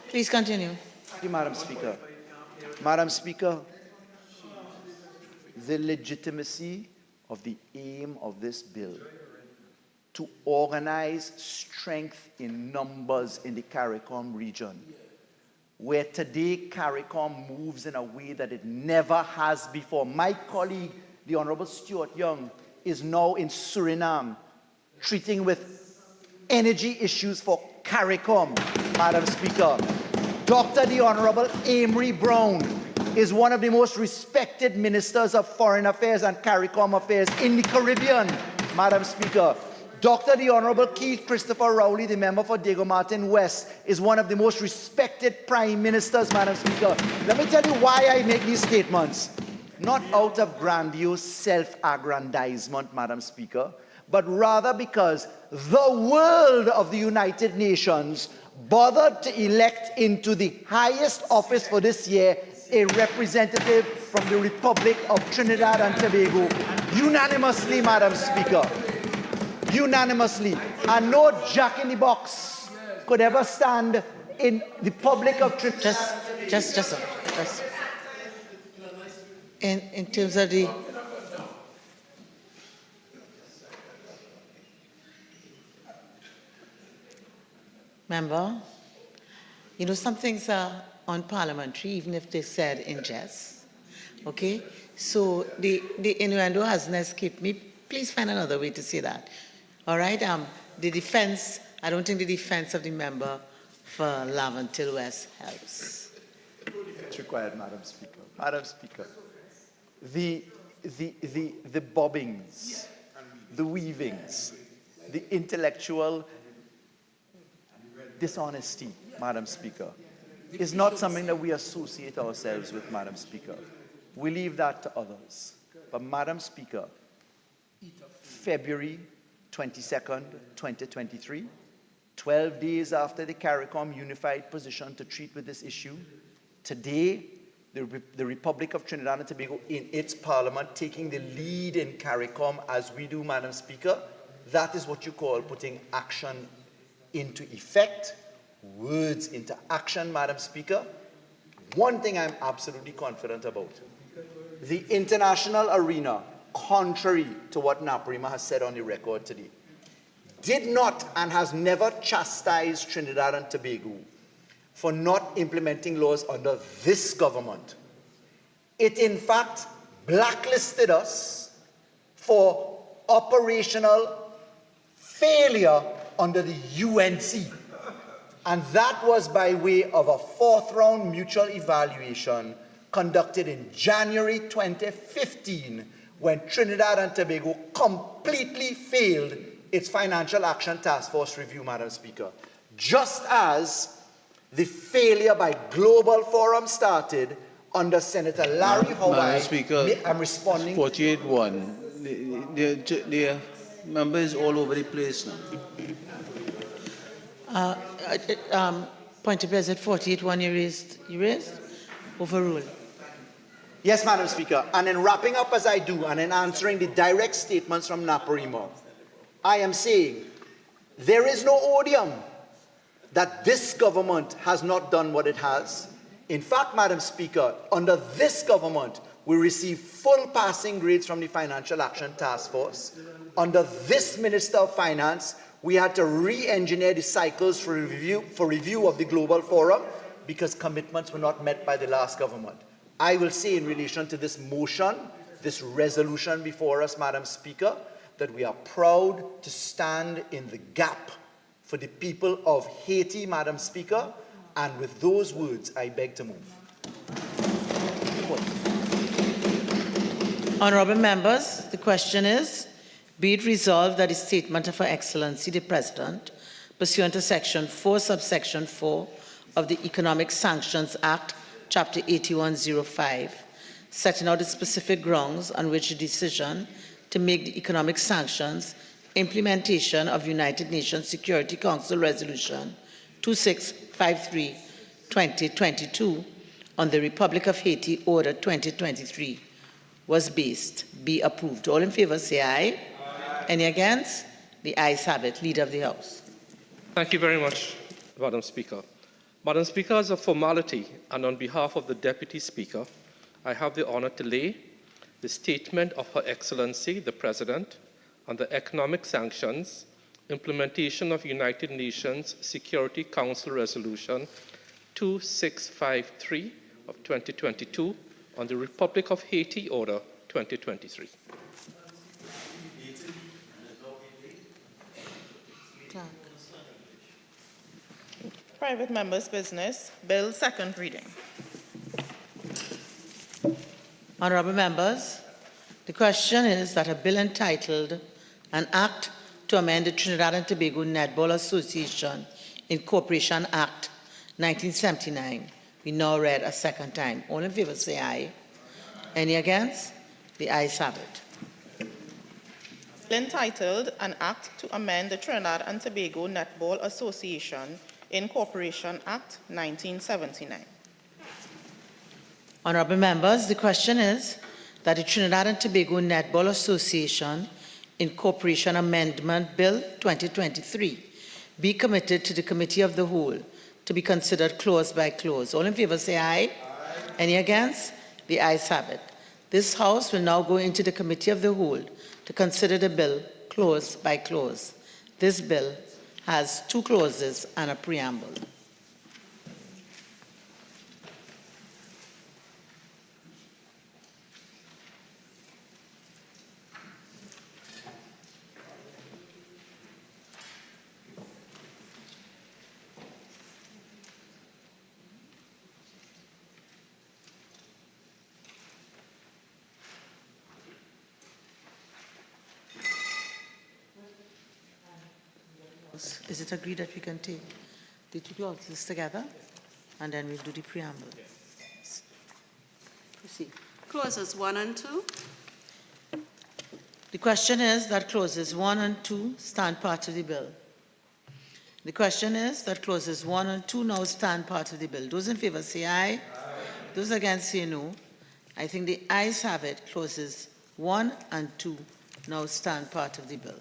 Speaker 1: Please continue.
Speaker 2: Thank you, Madam Speaker. Madam Speaker, the legitimacy of the aim of this bill to organize strength in numbers in the CARICOM region, where today CARICOM moves in a way that it never has before. My colleague, the Honorable Stuart Young, is now in Suriname treating with energy issues for CARICOM, Madam Speaker. Dr. the Honorable Amory Brown is one of the most respected ministers of foreign affairs and CARICOM affairs in the Caribbean, Madam Speaker. Dr. the Honorable Keith Christopher Rowley, the member for Diego Martin West, is one of the most respected prime ministers, Madam Speaker. Let me tell you why I make these statements. Not out of grandiose self-aggrandizement, Madam Speaker, but rather because the world of the United Nations bothered to elect into the highest office for this year a representative from the Republic of Trinidad and Tobago, unanimously, Madam Speaker. Unanimously. And no jack in the box could ever stand in the public of Trinidad.
Speaker 1: Just. In terms of the member, you know, some things are unparliamentary, even if they said in jest. Okay? So the innuendo hasn't escaped me. Please find another way to say that. All right? The defense, I don't think the defense of the member for Laventille West helps.
Speaker 2: It's required, Madam Speaker. Madam Speaker, the bobbings, the weavings, the intellectual dishonesty, Madam Speaker, is not something that we associate ourselves with, Madam Speaker. We leave that to others. But Madam Speaker, February 22nd, 2023, 12 days after the CARICOM unified position to treat with this issue, today, the Republic of Trinidad and Tobago in its parliament taking the lead in CARICOM as we do, Madam Speaker, that is what you call putting action into effect, words into action, Madam Speaker. One thing I'm absolutely confident about, the international arena, contrary to what Naparima has said on the record today, did not and has never chastised Trinidad and Tobago for not implementing laws under this government. It, in fact, blacklisted us for operational failure under the UNC. And that was by way of a fourth-round mutual evaluation conducted in January 2015 when Trinidad and Tobago completely failed its Financial Action Task Force review, Madam Speaker. Just as the failure by Global Forum started under Senator Larry Howard.
Speaker 9: Madam Speaker,
Speaker 2: I'm responding.
Speaker 9: 48-1. The member is all over the place now.
Speaker 1: Point of President 48-1 you raised? Overruled.
Speaker 2: Yes, Madam Speaker. And in wrapping up as I do, and in answering the direct statements from Naparima, I am saying there is no odium that this government has not done what it has. In fact, Madam Speaker, under this government, we receive full passing grades from the Financial Action Task Force. Under this Minister of Finance, we had to re-engineer the cycles for review of the Global Forum because commitments were not met by the last government. I will say in relation to this motion, this resolution before us, Madam Speaker, that we are proud to stand in the gap for the people of Haiti, Madam Speaker, and with those words, I beg to move.
Speaker 1: Honourable members, the question is, be it resolved that the statement of Her Excellency the President, pursuant to Section 4, subsection 4 of the Economic Sanctions Act, Chapter 8105, setting out the specific grounds on which the decision to make the economic sanctions implementation of United Nations Security Council Resolution 2653/2022 on the Republic of Haiti Order 2023 was based, be approved. All in favor say aye. Aye. Any against? The ayes have it. Leader of the House.
Speaker 10: Thank you very much, Madam Speaker. Madam Speaker, as a formality and on behalf of the Deputy Speaker, I have the honor to lay the statement of Her Excellency the President on the economic sanctions, implementation of United Nations Security Council Resolution 2653 of 2022 on the Republic of Haiti Order 2023.
Speaker 11: Private Members' Business, Bill, second reading.
Speaker 1: Honourable members, the question is that a bill entitled An Act to Amend the Trinidad and Tobago Netball Association Incorporation Act 1979 be now read a second time. All in favor say aye. Any against? The ayes have it.
Speaker 11: Bill entitled An Act to Amend the Trinidad and Tobago Netball Association Incorporation Act 1979.
Speaker 1: Honourable members, the question is that the Trinidad and Tobago Netball Association Incorporation Amendment Bill 2023 be committed to the Committee of the Whole to be considered clause by clause. All in favour say aye. Any against? The ayes have it. This House will now go into the Committee of the Whole to consider the bill clause by clause. This bill has 2 clauses and a preamble. Is it agreed that we can take the 2 clauses together and then we'll do the preamble? Yes. Proceed.
Speaker 12: Clauses 1 and 2.
Speaker 1: The question is that clauses 1 and 2 stand part of the bill. The question is that clauses 1 and 2 now stand part of the bill. Those in favour say aye. Aye. Those against say no. I think the ayes have it. Clauses 1 and 2 now stand part of the bill.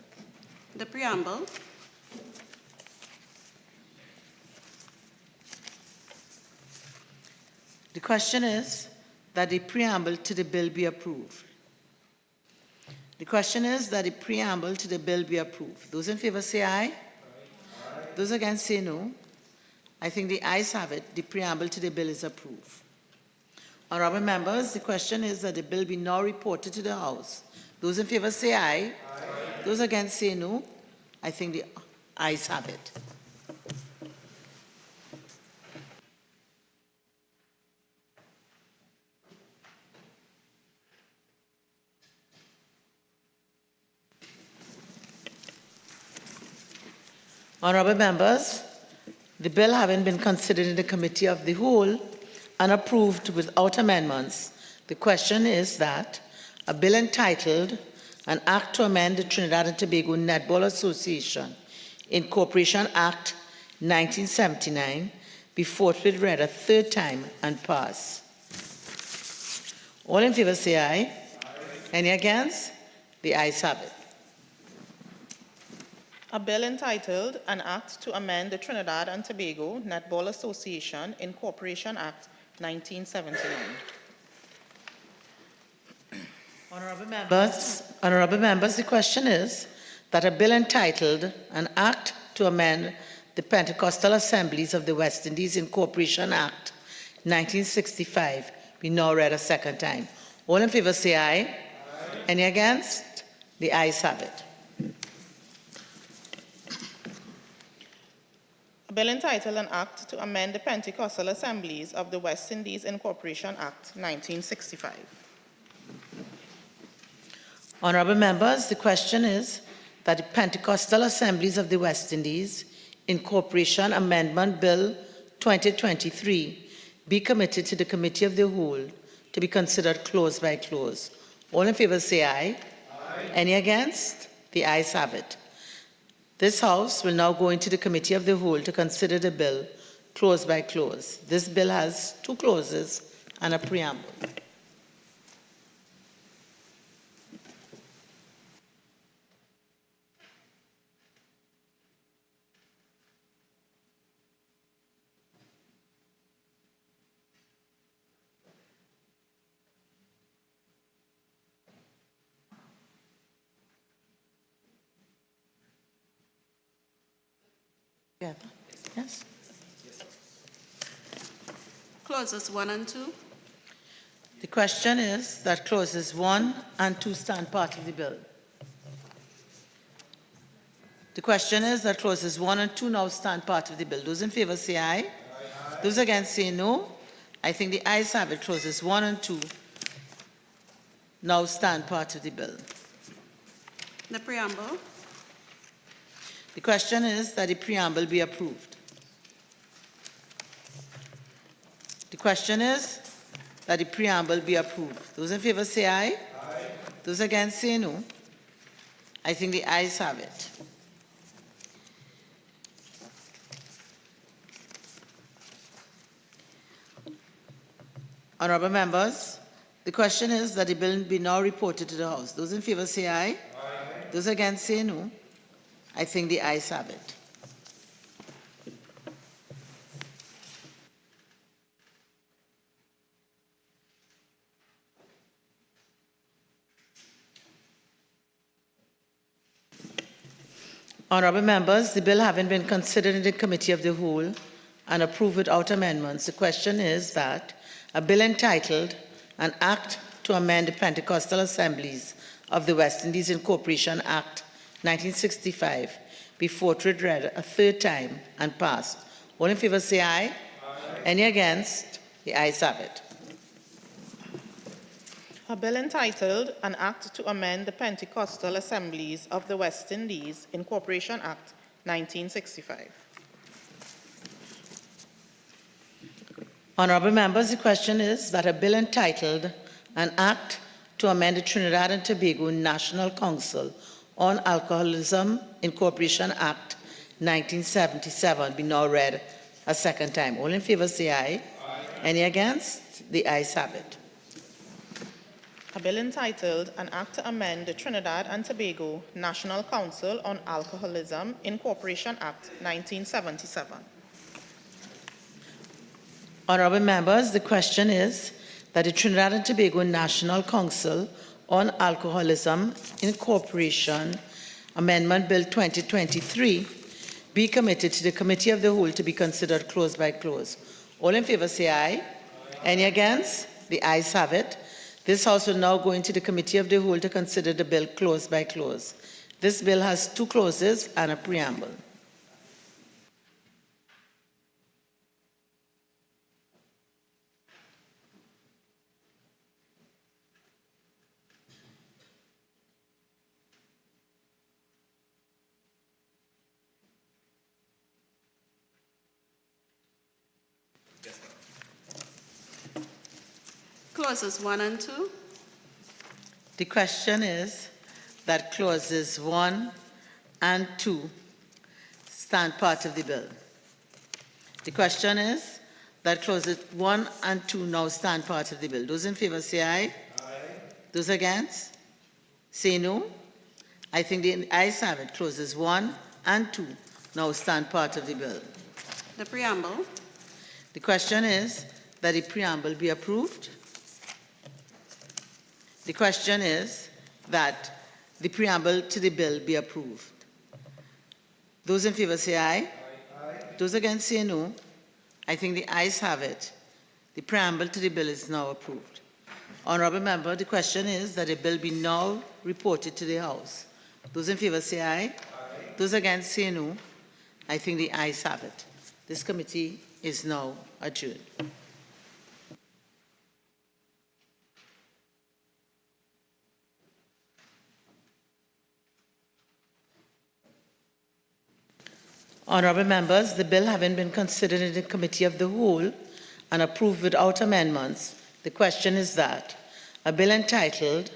Speaker 12: The preamble.
Speaker 1: The question is that the preamble to the bill be approved. The question is that the preamble to the bill be approved. Those in favour say aye. Aye. Those against say no. I think the ayes have it. The preamble to the bill is approved. Honourable members, the question is that the bill be now reported to the House. Those in favour say aye. Aye. Those against say no. I think the ayes have it. Honourable members, the bill having been considered in the Committee of the Whole and approved without amendments, the question is that a bill entitled An Act to Amend the Trinidad and Tobago Netball Association Incorporation Act 1979 be forthwith read a 3rd time and pass. All in favour say aye. Aye. Any against? The ayes have it.
Speaker 11: A bill entitled An Act to Amend the Trinidad and Tobago Netball Association Incorporation Act 1979.
Speaker 1: Honourable members, the question is that a bill entitled An Act to Amend the Pentecostal Assemblies of the West Indies Incorporation Act 1965 be now read a 2nd time. All in favour say aye. Aye. Any against? The ayes have it.
Speaker 11: A bill entitled An Act to Amend the Pentecostal Assemblies of the West Indies Incorporation Act 1965.
Speaker 1: Honourable members, the question is that the Pentecostal Assemblies of the West Indies Incorporation Amendment Bill 2023 be committed to the Committee of the Whole to be considered clause by clause. All in favour say aye. Aye. Any against? The ayes have it. This House will now go into the Committee of the Whole to consider the bill clause by clause. This bill has 2 clauses and a preamble. Yes.
Speaker 12: Clauses 1 and 2.
Speaker 1: The question is that clauses 1 and 2 stand part of the bill. The question is that clauses 1 and 2 now stand part of the bill. Those in favour say aye. Aye. Those against say no. I think the ayes have it. Clauses 1 and 2 now stand part of the bill.
Speaker 12: The preamble.
Speaker 1: The question is that the preamble be approved. The question is that the preamble be approved. Those in favour say aye. Aye. Those against say no. I think the ayes have it. Honourable members, the question is that the bill be now reported to the House. Those in favour say aye. Aye. Those against say no. I think the ayes have it. Honourable members, the bill having been considered in the Committee of the Whole and approved without amendments, the question is that a bill entitled An Act to Amend the Pentecostal Assemblies of the West Indies Incorporation Act 1965 be forthwith read a third time and passed. All in favour say aye. Aye. Any against? The ayes have it.
Speaker 11: A bill entitled An Act to Amend the Pentecostal Assemblies of the West Indies Incorporation Act 1965.
Speaker 1: Honourable members, the question is that a bill entitled An Act to Amend the Trinidad and Tobago National Council on Alcoholism Incorporation Act 1977 be now read a second time. All in favour say aye. Aye. Any against? The ayes have it.
Speaker 11: A bill entitled An Act to Amend the Trinidad and Tobago National Council on Alcoholism Incorporation Act 1977.
Speaker 1: Honourable members, the question is that the Trinidad and Tobago National Council on Alcoholism Incorporation Amendment Bill 2023 be committed to the Committee of the Whole to be considered clause by clause. All in favour say aye. Aye. Any against? The ayes have it. This House will now go into the Committee of the Whole to consider the bill clause by clause. This bill has two clauses and a preamble.
Speaker 12: Clauses 1 and 2.
Speaker 1: The question is that clauses 1 and 2 stand part of the bill. The question is that clauses 1 and 2 now stand part of the bill. Those in favour say aye. Aye. Those against say no. I think the ayes have it. Clauses 1 and 2 now stand part of the bill.
Speaker 12: The preamble.
Speaker 1: The question is that the preamble be approved. The question is that the preamble to the bill be approved. Those in favour say aye. Aye. Those against say no. I think the ayes have it. The preamble to the bill is now approved. Honourable member, the question is that the bill be now reported to the House. Those in favour say aye. Aye. Those against say no. I think the ayes have it. This committee is now adjourned. Honourable members, the bill having been considered in the Committee of the Whole and approved without amendments, the question is that a bill entitled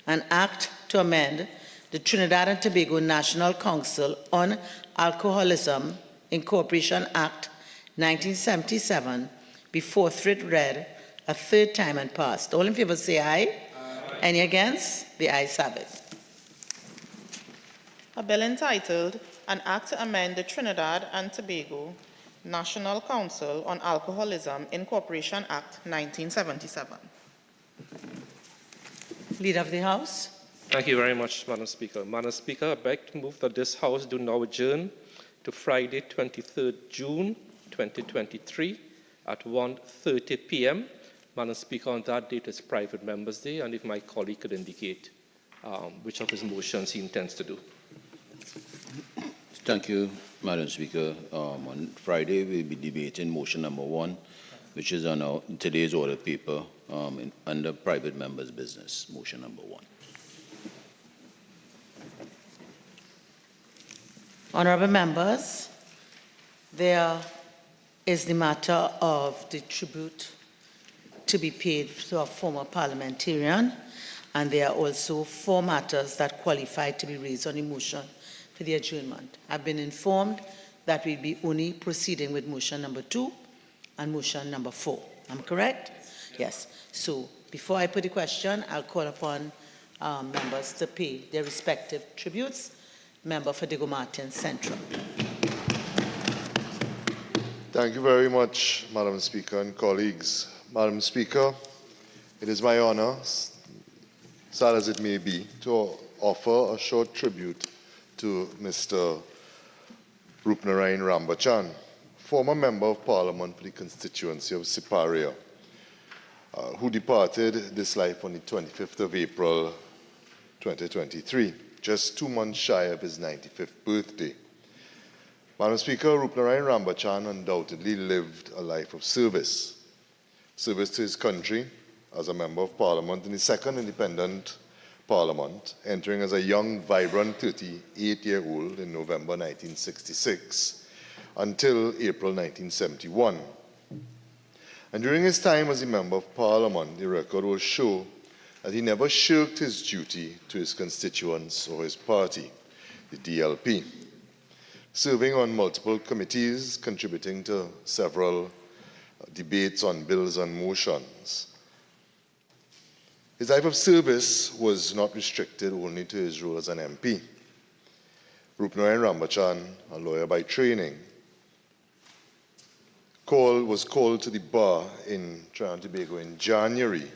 Speaker 1: An Act to Amend the Trinidad and Tobago National Council on Alcoholism Incorporation Act 1977 be forthwith read a third time and passed. All in favour say aye. Aye. Any against? The ayes have it.
Speaker 11: A bill entitled An Act to Amend the Trinidad and Tobago National Council on Alcoholism Incorporation Act 1977.
Speaker 1: Leader of the House.
Speaker 10: Thank you very much, Madam Speaker. Madam Speaker, I beg to move that this House do now adjourn to Friday, 23rd June 2023 at 1:30 p.m. Madam Speaker, on that date is Private Members' Day, and if my colleague could indicate which of his motions he intends to do.
Speaker 13: Thank you, Madam Speaker. On Friday, we'll be debating motion number 1, which is on today's order paper under private members' business, motion number 1.
Speaker 1: Honourable members, there is the matter of the tribute to be paid to a former parliamentarian, and there are also 4 matters that qualify to be raised on the motion for the adjournment. I've been informed that we'll be only proceeding with motion number 2 and motion number 4. Am I correct? Yes. Yes. So before I put the question, I'll call upon members to pay their respective tributes. Member for Diego Martin Central.
Speaker 14: Thank you very much, Madam Speaker and colleagues. Madam Speaker, it is my honor, sad as it may be, to offer a short tribute to Mr. Rupnarayan Rambachan, former Member of Parliament for the constituency of Siparia, who departed this life on the 25th of April 2023, just 2 months shy of his 95th birthday. Madam Speaker, Rupnarayan Rambachan undoubtedly lived a life of service to his country as a Member of Parliament in the second independent Parliament, entering as a young, vibrant 38-year-old in November 1966 until April 1971. And during his time as a Member of Parliament, the record will show that he never shirked his duty to his constituents or his party, the DLP, serving on multiple committees, contributing to several debates on bills and motions. His life of service was not restricted only to his role as an MP. Rupnarayan Rambachan, a lawyer by training, was called to the bar in Trinidad and Tobago in January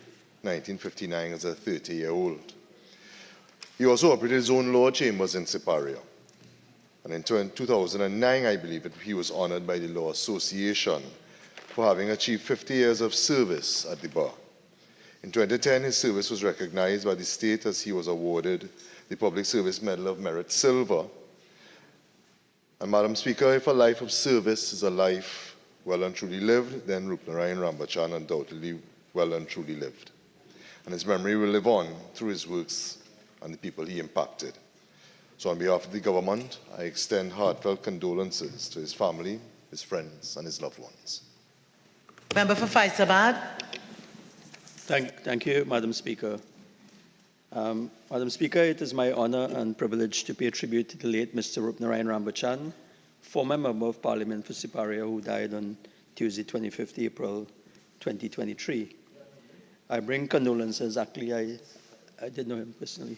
Speaker 14: 1959 as a 30-year-old. He also operated his own law chambers in Siparia. And in 2009, I believe, he was honored by the Law Association for having achieved 50 years of service at the bar. In 2010, his service was recognized by the state as he was awarded the Public Service Medal of Merit Silver. And Madam Speaker, if a life of service is a life well and truly lived, then Rupnarayan Rambachan undoubtedly well and truly lived. And his memory will live on through his works and the people he impacted. So on behalf of the government, I extend heartfelt condolences to his family, his friends, and his loved ones.
Speaker 1: Member for Faisabad.
Speaker 3: Thank you, Madam Speaker. Madam Speaker, it is my honor and privilege to pay tribute to the late Mr. Rupnarayan Rambachan, former Member of Parliament for Siparia, who died on Tuesday, 25th April 2023. I bring condolences, actually I did know him personally.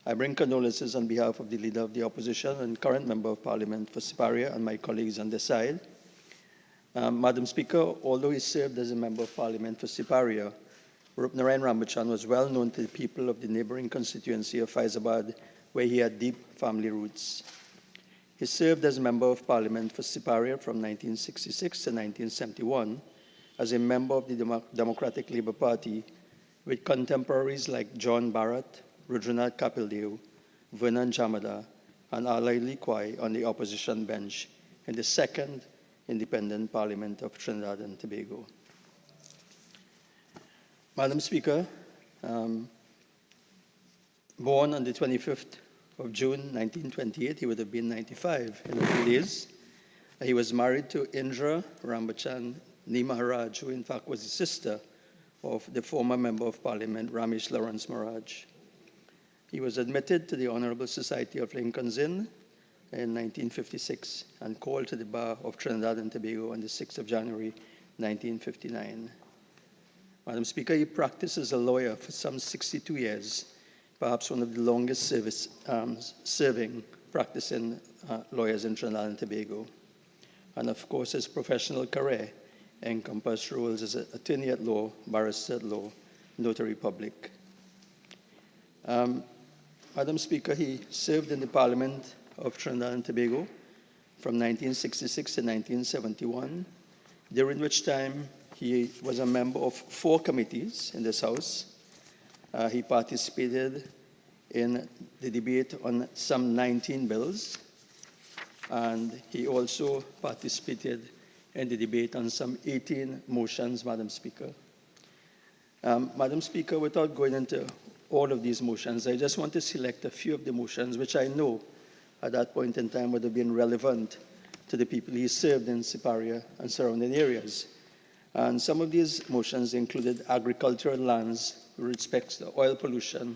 Speaker 3: I bring condolences on behalf of the Leader of the Opposition and current Member of Parliament for Siparia and my colleagues on this side. Madam Speaker, although he served as a Member of Parliament for Siparia, Rupnarayan Rambachan was well known to the people of the neighboring constituency of Faizabad, where he had deep family roots. He served as Member of Parliament for Siparia from 1966 to 1971 as a member of the Democratic Labour Party with contemporaries like John Barrett, Rudranath Kapildeo, Vernon Jamada, and Alai Likwai on the opposition bench in the second independent Parliament of Trinidad and Tobago. Madam Speaker, born on the 25th of June 1928, he would have been 95 in a few days. He was married to Indra Rambachan Ni Maharaj, who in fact was the sister of the former Member of Parliament, Ramesh Lawrence Maharaj. He was admitted to the Honorable Society of Lincoln's Inn in 1956 and called to the bar of Trinidad and Tobago on the 6th of January 1959. Madam Speaker, he practiced as a lawyer for some 62 years, perhaps one of the longest serving practicing lawyers in Trinidad and Tobago. And of course, his professional career encompassed roles as an attorney at law, barrister at law, notary public. Madam Speaker, he served in the Parliament of Trinidad and Tobago from 1966 to 1971, during which time he was a member of 4 committees in this House. He participated in the debate on some 19 bills, and he also participated in the debate on some 18 motions, Madam Speaker. Madam Speaker, without going into all of these motions, I just want to select a few of the motions which I know at that point in time would have been relevant to the people he served in Siparia and surrounding areas. And some of these motions included agricultural lands with respect to oil pollution.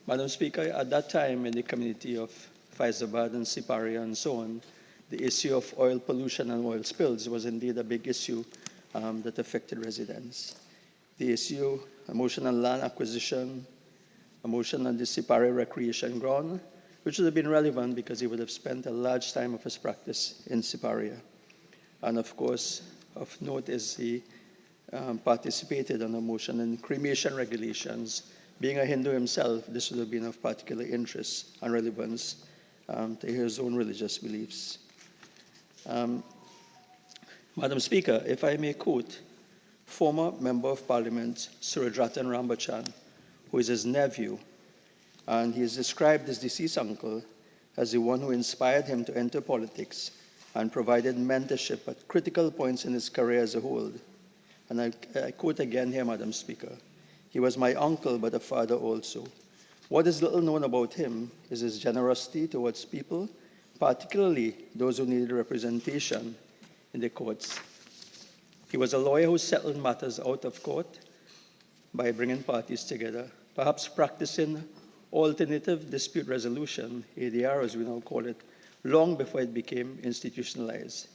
Speaker 3: Madam Speaker, at that time in the community of Faizabad and Siparia and so on, the issue of oil pollution and oil spills was indeed a big issue that affected residents.
Speaker 15: the issue, a motion on land acquisition, a motion on the Sipare recreation ground, which would have been relevant because he would have spent a large time of his practice in Siparia. And of course, of note is he participated on a motion in cremation regulations. Being a Hindu himself, this would have been of particular interest and relevance to his own religious beliefs. Madam Speaker, if I may quote former Member of Parliament Suradratan Rambachan, who is his nephew, and he has described his deceased uncle as the one who inspired him to enter politics and provided mentorship at critical points in his career as a whole. And I quote again here, Madam Speaker, "He was my uncle, but a father also. What is little known about him is his generosity towards people, particularly those who needed representation in the courts. He was a lawyer who settled matters out of court by bringing parties together, perhaps practicing alternative dispute resolution, ADR as we now call it, long before it became institutionalized.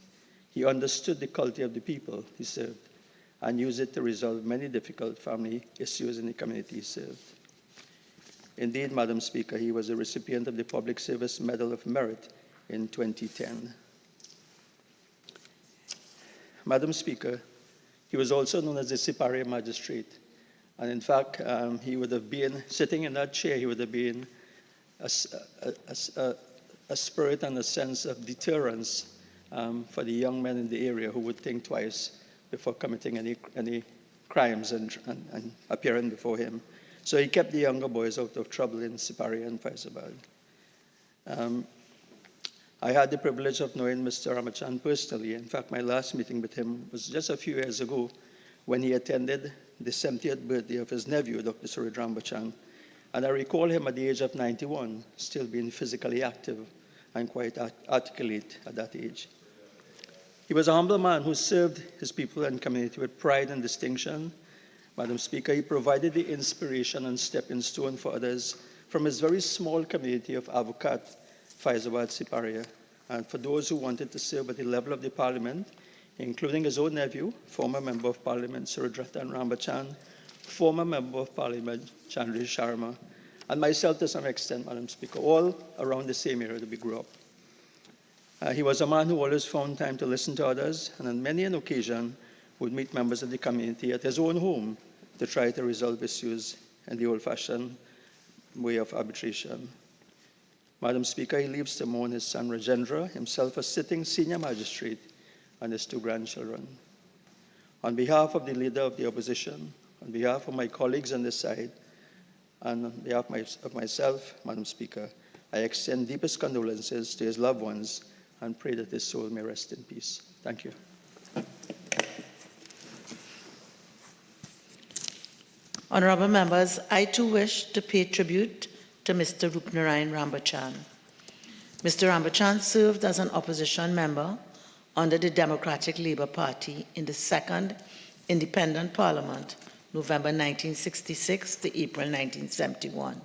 Speaker 15: He understood the culture of the people he served and used it to resolve many difficult family issues in the community he served. Indeed, Madam Speaker, he was a recipient of the Public Service Medal of Merit in 2010. Madam Speaker, he was also known as the Sipare magistrate. And in fact, he would have been, sitting in that chair, he would have been a spirit and a sense of deterrence for the young men in the area who would think twice before committing any crimes and appearing before him. So he kept the younger boys out of trouble in Sipare and Faizabad. I had the privilege of knowing Mr. Ramachan personally. In fact, my last meeting with him was just a few years ago when he attended the 70th birthday of his nephew, Dr. Suraj Rambachan. And I recall him at the age of 91, still being physically active and quite articulate at that age. He was a humble man who served his people and community with pride and distinction. Madam Speaker, he provided the inspiration and stepping stone for others from his very small community of Avocat, Faizabad, Siparia, and for those who wanted to serve at the level of the Parliament, including his own nephew, former Member of Parliament Suradratan Rambachan, former Member of Parliament Chandri Sharma, and myself to some extent, Madam Speaker, all around the same area that we grew up. He was a man who always found time to listen to others, and on many an occasion would meet members of the community at his own home to try to resolve issues in the old-fashioned way of arbitration. Madam Speaker, he leaves to mourn his son Rajendra, himself a sitting senior magistrate, and his 2 grandchildren. On behalf of the Leader of the Opposition, on behalf of my colleagues on this side, and on behalf of myself, Madam Speaker, I extend deepest condolences to his loved ones and pray that his soul may rest in peace. Thank you.
Speaker 1: Honourable members, I too wish to pay tribute to Mr. Rupnarayan Rambachan. Mr. Rambachan served as an opposition member under the Democratic Labour Party in the 2nd Independent Parliament, November 1966 to April 1971.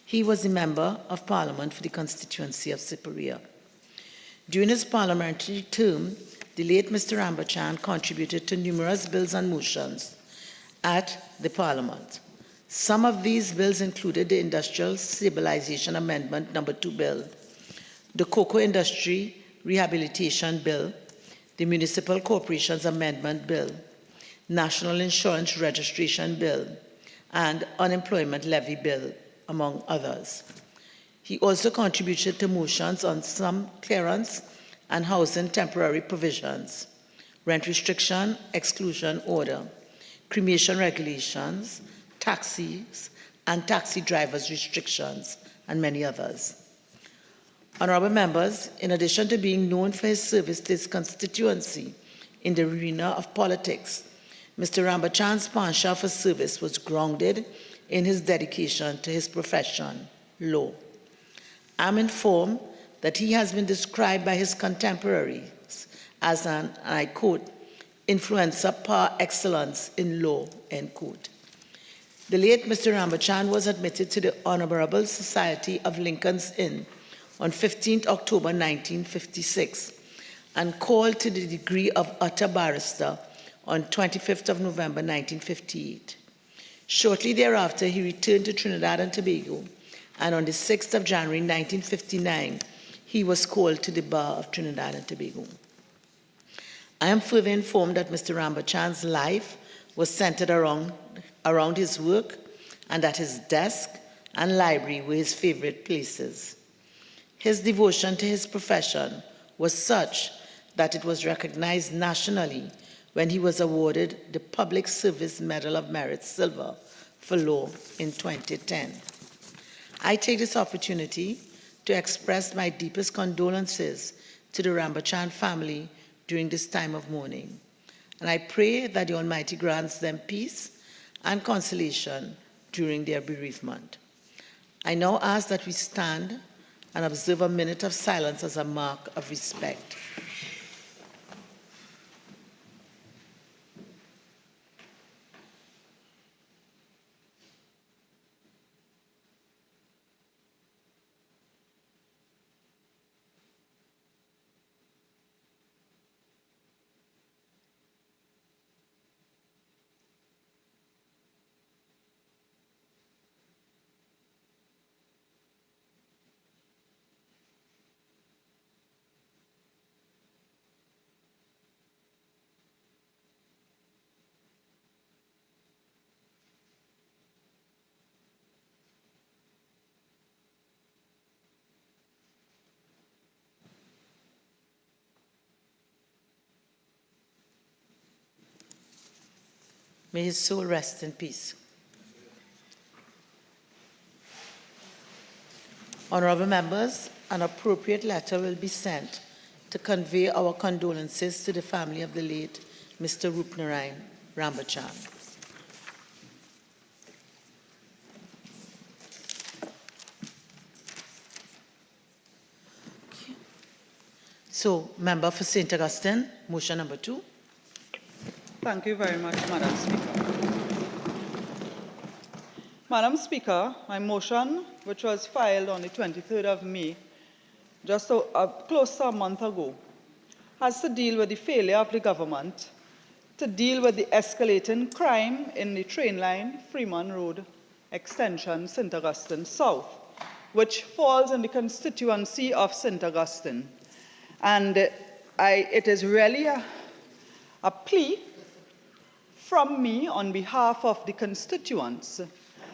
Speaker 1: He was the Member of Parliament for the constituency of Siparia. During his parliamentary term, the late Mr. Rambachan contributed to numerous bills and motions at the Parliament. Some of these bills included the Industrial Stabilization Amendment No. 2 Bill, the Cocoa Industry Rehabilitation Bill, the Municipal Corporations Amendment Bill, National Insurance Registration Bill, and Unemployment Levy Bill, among others. He also contributed to motions on some clearance and housing temporary provisions, rent restriction, exclusion order, cremation regulations, taxis, and taxi drivers restrictions, and many others. Honourable members, in addition to being known for his service to his constituency in the arena of politics, Mr. Rambachan's penchant for service was grounded in his dedication to his profession, law. I'm informed that he has been described by his contemporaries as an, and I quote, influencer par excellence in law, end quote. The late Mr. Rambachan was admitted to the Honourable Society of Lincoln's Inn on 15th October 1956 and called to the degree of utter barrister on 25th of November 1958. Shortly thereafter, he returned to Trinidad and Tobago, and on the 6th of January 1959, he was called to the bar of Trinidad and Tobago. I am further informed that Mr. Rambachan's life was centered around his work, and that his desk and library were his favorite places. His devotion to his profession was such that it was recognized nationally when he was awarded the Public Service Medal of Merit Silver for Law in 2010. I take this opportunity to express my deepest condolences to the Rambachan family during this time of mourning, and I pray that the Almighty grants them peace and consolation during their bereavement. I now ask that we stand and observe a minute of silence as a mark of respect. May his soul rest in peace. Honorable members, an appropriate letter will be sent to convey our condolences to the family of the late Mr. Rupnarayan Rambachan. So, member for St. Augustine, motion number 2.
Speaker 16: Thank you very much, Madam Speaker. Madam Speaker, my motion, which was filed on the 23rd of May, just close to a month ago, has to deal with the failure of the government to deal with the escalating crime in the train line, Freeman Road Extension, St. Augustine South, which falls in the constituency of St. Augustine. And it is really a plea from me on behalf of the constituents,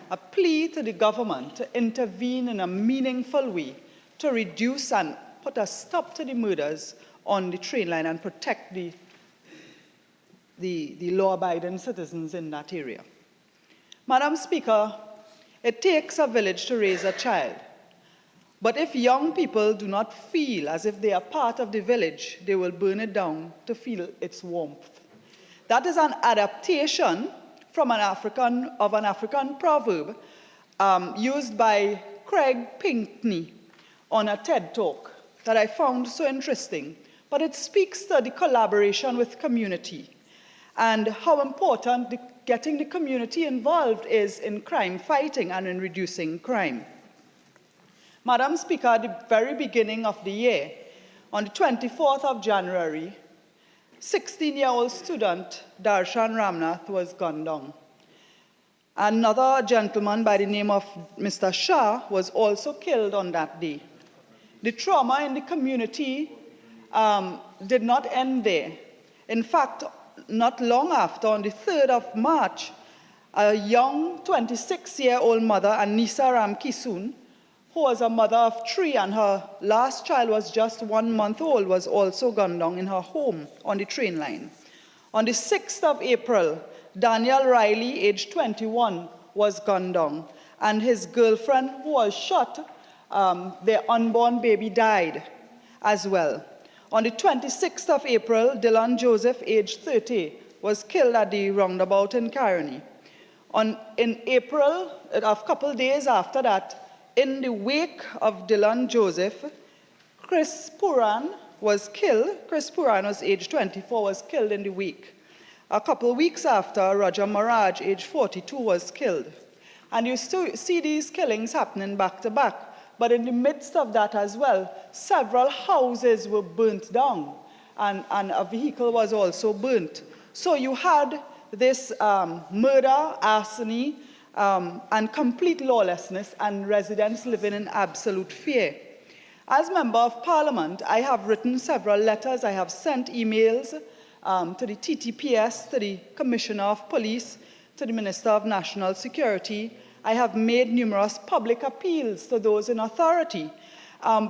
Speaker 16: a plea to the government to intervene in a meaningful way to reduce and put a stop to the murders on the train line and protect the law-abiding citizens in that area. Madam Speaker, it takes a village to raise a child. But if young people do not feel as if they are part of the village, they will burn it down to feel its warmth. That is an adaptation from an African proverb used by Craig Pinkney on a TED Talk that I found so interesting. But it speaks to the collaboration with community and how important getting the community involved is in crime fighting and in reducing crime. Madam Speaker, at the very beginning of the year, on the 24th of January, 16-year-old student Darshan Ramnath was gunned down. Another gentleman by the name of Mr. Shah was also killed on that day. The trauma in the community did not end there. In fact, not long after, on the 3rd of March, a young 26-year-old mother, Anisa Ram Kisun, who was a mother of 3 and her last child was just 1 month old, was also gunned down in her home on the train line. On the 6th of April, Daniel Riley, aged 21, was gunned down, and his girlfriend, who was shot, their unborn baby died as well. On the 26th of April, Dylan Joseph, aged 30, was killed at the roundabout in Caroni. In April, a couple days after that, in the wake of Dylan Joseph, Chris Puran was killed. Chris Puran was aged 24, was killed in the wake. A couple weeks after, Roger Maraj, aged 42, was killed. And you still see these killings happening back to back. But in the midst of that as well, several houses were burnt down, and a vehicle was also burnt. So you had this murder, arson, and complete lawlessness, and residents living in absolute fear. As Member of Parliament, I have written several letters, I have sent emails to the TTPS, to the Commissioner of Police, to the Minister of National Security. I have made numerous public appeals to those in authority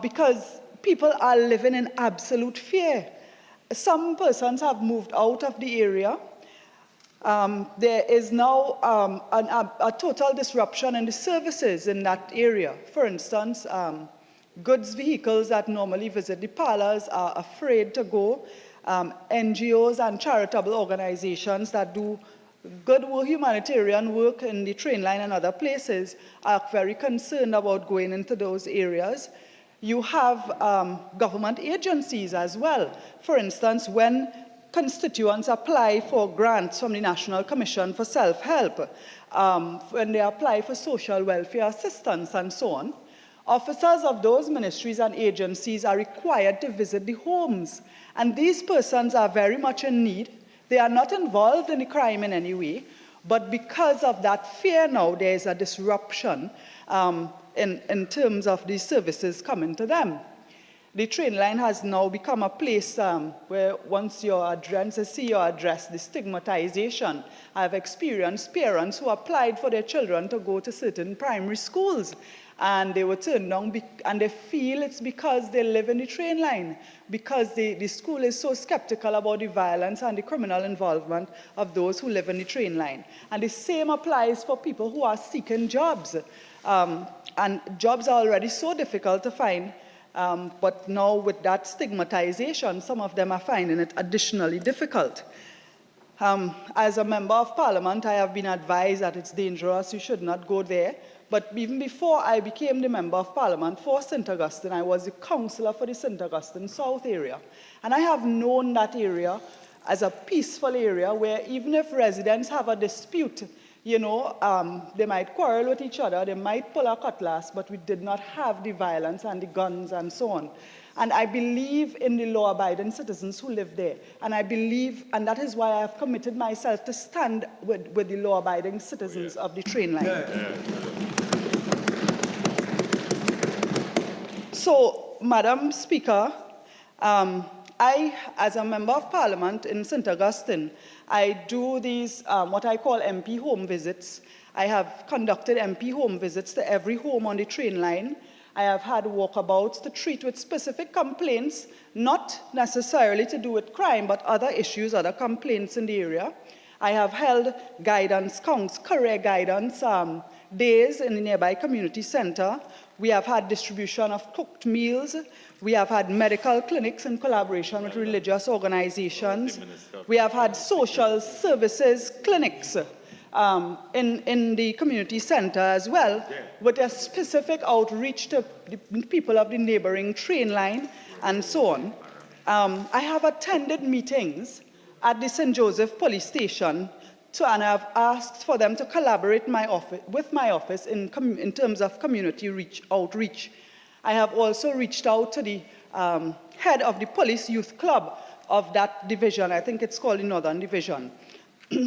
Speaker 16: because people are living in absolute fear. Some persons have moved out of the area. There is now a total disruption in the services in that area. For instance, goods vehicles that normally visit the parlors are afraid to go. NGOs and charitable organizations that do good humanitarian work in the train line and other places are very concerned about going into those areas. You have government agencies as well. For instance, when constituents apply for grants from the National Commission for Self-Help, when they apply for social welfare assistance and so on, officers of those ministries and agencies are required to visit the homes. And these persons are very much in need. They are not involved in the crime in any way, but because of that fear now, there is a disruption in terms of these services coming to them. The train line has now become a place where once you're see your address, the stigmatization. I've experienced parents who applied for their children to go to certain primary schools, and they were turned down, and they feel it's because they live in the train line, because the school is so skeptical about the violence and the criminal involvement of those who live in the train line. And the same applies for people who are seeking jobs. And jobs are already so difficult to find, but now with that stigmatization, some of them are finding it additionally difficult. As a Member of Parliament, I have been advised that it's dangerous, you should not go there. But even before I became the Member of Parliament for St. Augustine, I was the councillor for the St. Augustine South area. And I have known that area as a peaceful area where even if residents have a dispute, you know, they might quarrel with each other, they might pull a cutlass, but we did not have the violence and the guns and so on. And I believe in the law-abiding citizens who live there. And I believe, and that is why I have committed myself to stand with the law-abiding citizens of the train line. So, Madam Speaker, I, as a Member of Parliament in St. Augustine, I do these, what I call MP home visits. I have conducted MP home visits to every home on the train line. I have had walkabouts to treat with specific complaints, not necessarily to do with crime, but other issues, other complaints in the area. I have held guidance counts, career guidance days in the nearby community center. We have had distribution of cooked meals. We have had medical clinics in collaboration with religious organizations. We have had social services clinics in the community center as well, with a specific outreach to the people of the neighboring train line and so on. I have attended meetings at the St. Joseph Police Station and I have asked for them to collaborate with my office in terms of community outreach. I have also reached out to the head of the Police Youth Club of that division. I think it's called the Northern Division.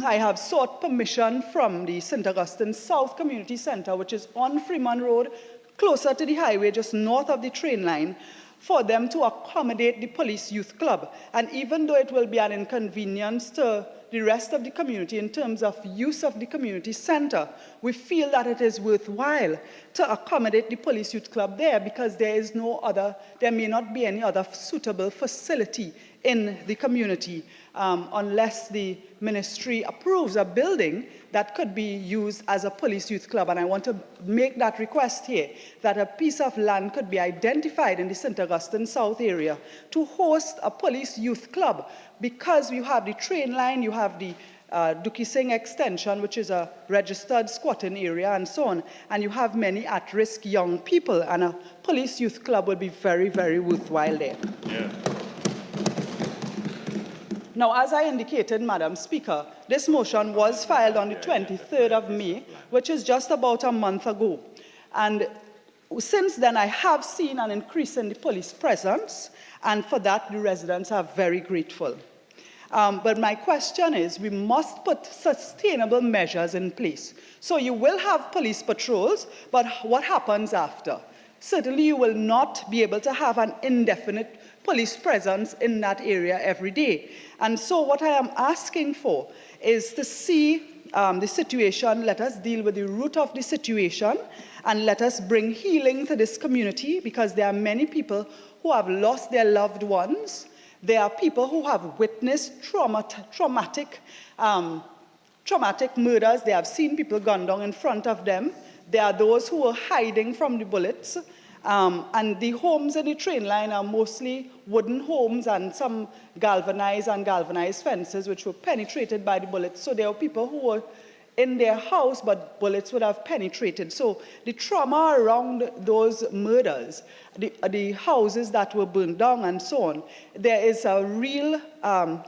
Speaker 16: I have sought permission from the St. Augustine South Community Center, which is on Freeman Road, closer to the highway, just north of the train line, for them to accommodate the Police Youth Club. And even though it will be an inconvenience to the rest of the community in terms of use of the community center, we feel that it is worthwhile to accommodate the Police Youth Club there because there may not be any other suitable facility in the community unless the ministry approves a building that could be used as a Police Youth Club. And I want to make that request here, that a piece of land could be identified in the St. Augustine South area to host a Police Youth Club, because you have the train line, you have the Duki Singh extension, which is a registered squatting area and so on, and you have many at-risk young people, and a Police Youth Club would be very, very worthwhile there. Yeah. Now, as I indicated, Madam Speaker, this motion was filed on the 23rd of May, which is just about a month ago. And since then, I have seen an increase in the police presence, and for that, the residents are very grateful. But my question is, we must put sustainable measures in place. So you will have police patrols, but what happens after? Certainly you will not be able to have an indefinite police presence in that area every day. And so what I am asking for is to see the situation, let us deal with the root of the situation, and let us bring healing to this community, because there are many people who have lost their loved ones. There are people who have witnessed traumatic murders. They have seen people gunned down in front of them. There are those who are hiding from the bullets. And the homes in the train line are mostly wooden homes and some galvanized fences which were penetrated by the bullets. So there are people who were in their house, but bullets would have penetrated. So the trauma around those murders, the houses that were burned down and so on, there is a real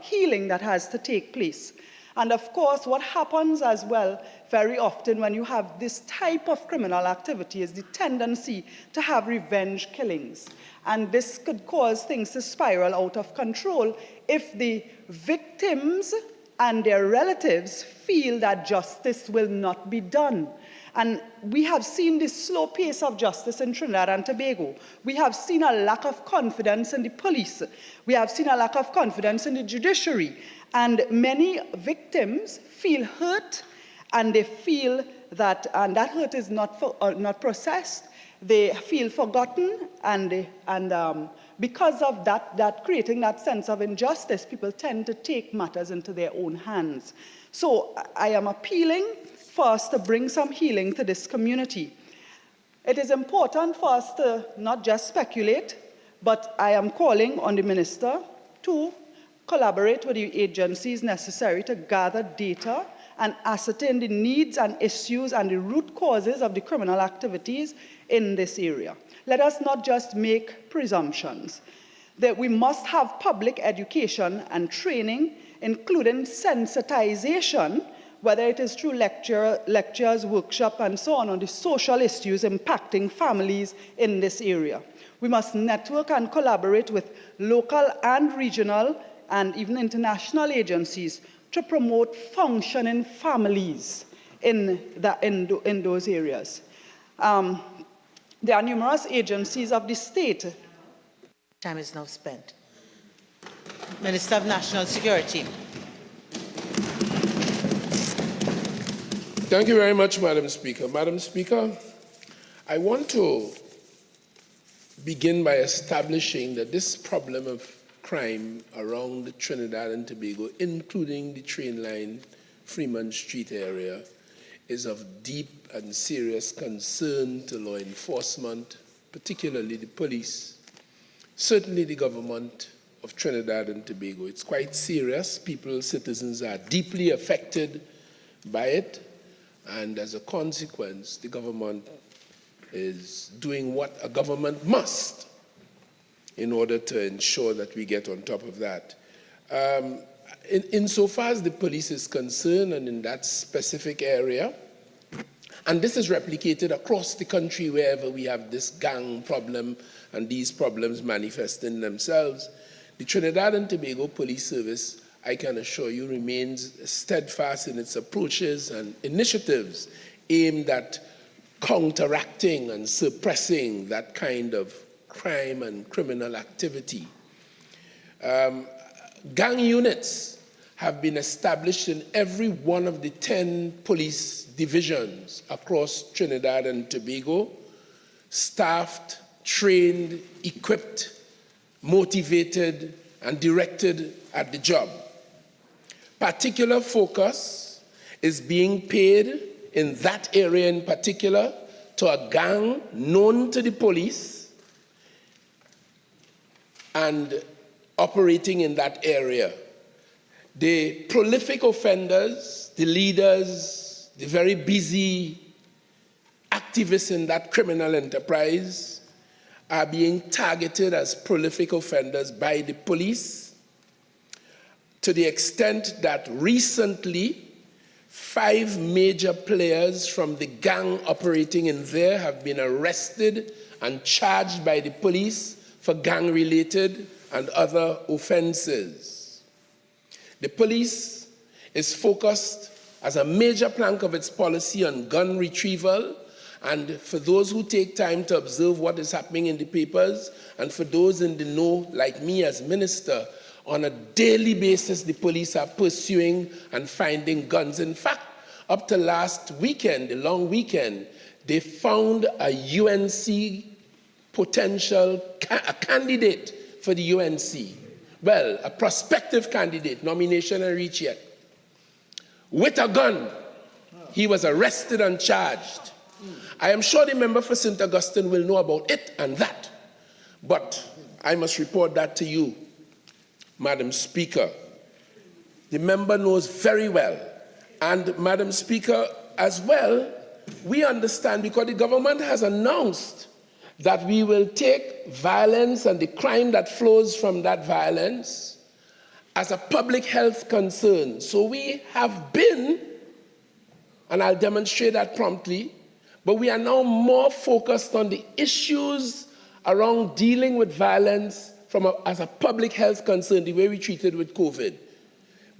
Speaker 16: healing that has to take place. And of course, what happens as well very often when you have this type of criminal activity is the tendency to have revenge killings. And this could cause things to spiral out of control if the victims and their relatives feel that justice will not be done. And we have seen this slow pace of justice in Trinidad and Tobago. We have seen a lack of confidence in the police. We have seen a lack of confidence in the judiciary. And many victims feel hurt, and they feel that, and that hurt is not processed. They feel forgotten, and because of that creating that sense of injustice, people tend to take matters into their own hands. So I am appealing for us to bring some healing to this community. It is important for us to not just speculate, but I am calling on the minister to collaborate with the agencies necessary to gather data and ascertain the needs and issues and the root causes of the criminal activities in this area. Let us not just make presumptions. That we must have public education and training, including sensitization, whether it is through lectures, workshops, and so on the social issues impacting families in this area. We must network and collaborate with local and regional and even international agencies to promote functioning families in those areas. There are numerous agencies of the state.
Speaker 1: Time is now spent. Minister of National Security.
Speaker 17: Thank you very much, Madam Speaker. Madam Speaker, I want to begin by establishing that this problem of crime around Trinidad and Tobago, including the train line, Freeman Street area, is of deep and serious concern to law enforcement, particularly the police, certainly the government of Trinidad and Tobago. It's quite serious. People, citizens are deeply affected by it, and as a consequence, the government is doing what a government must in order to ensure that we get on top of that. Insofar as the police is concerned, and in that specific area, and this is replicated across the country wherever we have this gang problem and these problems manifesting themselves, the Trinidad and Tobago Police Service, I can assure you, remains steadfast in its approaches and initiatives aimed at counteracting and suppressing that kind of crime and criminal activity. Gang units have been established in every one of the 10 police divisions across Trinidad and Tobago, staffed, trained, equipped, motivated, and directed at the job. Particular focus is being paid in that area in particular to a gang known to the police and operating in that area. The prolific offenders, the leaders, the very busy activists in that criminal enterprise are being targeted as prolific offenders by the police, to the extent that recently 5 major players from the gang operating in there have been arrested and charged by the police for gang-related and other offenses. The police is focused as a major plank of its policy on gun retrieval, and for those who take time to observe what is happening in the papers, and for those in the know, like me as minister, on a daily basis, the police are pursuing and finding guns. In fact, up to last weekend, the long weekend, they found a UNC potential a candidate for the UNC. Well, a prospective candidate, nomination and reach yet. With a gun, he was arrested and charged. I am sure the member for St. Augustine will know about it and that, but I must report that to you, Madam Speaker. The member knows very well, and Madam Speaker, as well, we understand because the government has announced that we will take violence and the crime that flows from that violence as a public health concern. So we have been, and I'll demonstrate that promptly, but we are now more focused on the issues around dealing with violence as a public health concern, the way we treated with COVID.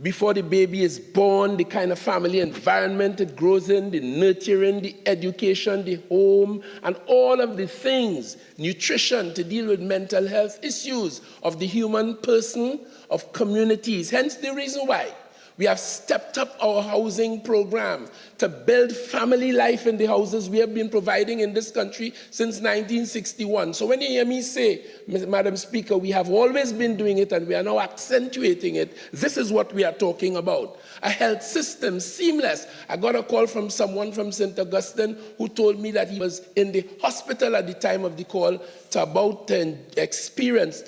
Speaker 17: Before the baby is born, the kind of family environment it grows in, the nurturing, the education, the home, and all of the things, nutrition to deal with mental health issues of the human person, of communities. Hence the reason why we have stepped up our housing program to build family life in the houses we have been providing in this country since 1961. So when you hear me say, Madam Speaker, we have always been doing it and we are now accentuating it, this is what we are talking about. A health system, seamless. I got a call from someone from St. Augustine who told me that he was in the hospital at the time of the call to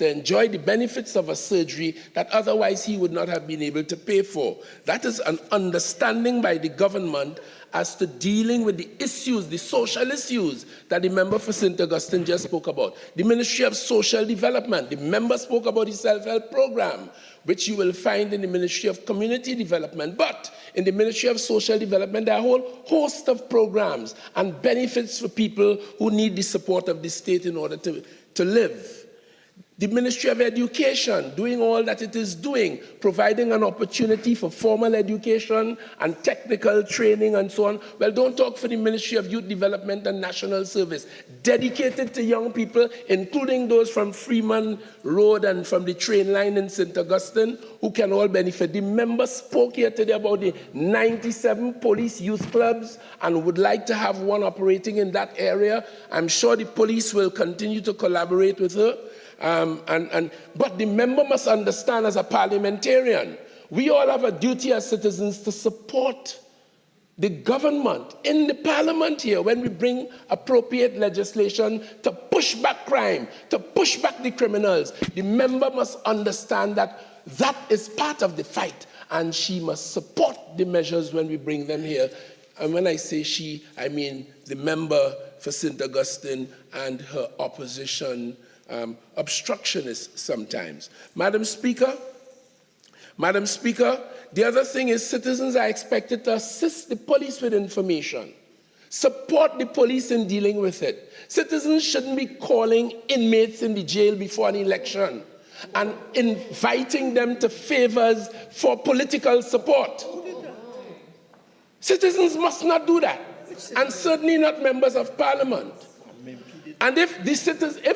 Speaker 17: enjoy the benefits of a surgery that otherwise he would not have been able to pay for. That is an understanding by the government as to dealing with the issues, the social issues that the member for St. Augustine just spoke about. The Ministry of Social Development, the member spoke about the self-help program, which you will find in the Ministry of Community Development. But in the Ministry of Social Development, there are a whole host of programs and benefits for people who need the support of the state in order to live. The Ministry of Education, doing all that it is doing, providing an opportunity for formal education and technical training and so on. Well, don't talk for the Ministry of Youth Development and National Service, dedicated to young people, including those from Freeman Road and from the train line in St. Augustine, who can all benefit. The member spoke here today about the 97 police youth clubs and would like to have one operating in that area. I'm sure the police will continue to collaborate with her. But the member must understand as a parliamentarian, we all have a duty as citizens to support the government in the parliament here when we bring appropriate legislation to push back crime, to push back the criminals. The member must understand that that is part of the fight, and she must support the measures when we bring them here. And when I say she, I mean the member for St. Augustine and her opposition obstructionist sometimes. Madam Speaker, the other thing is citizens are expected to assist the police with information, support the police in dealing with it. Citizens shouldn't be calling inmates in the jail before an election and inviting them to favors for political support. Citizens must not do that, and certainly not members of parliament. And if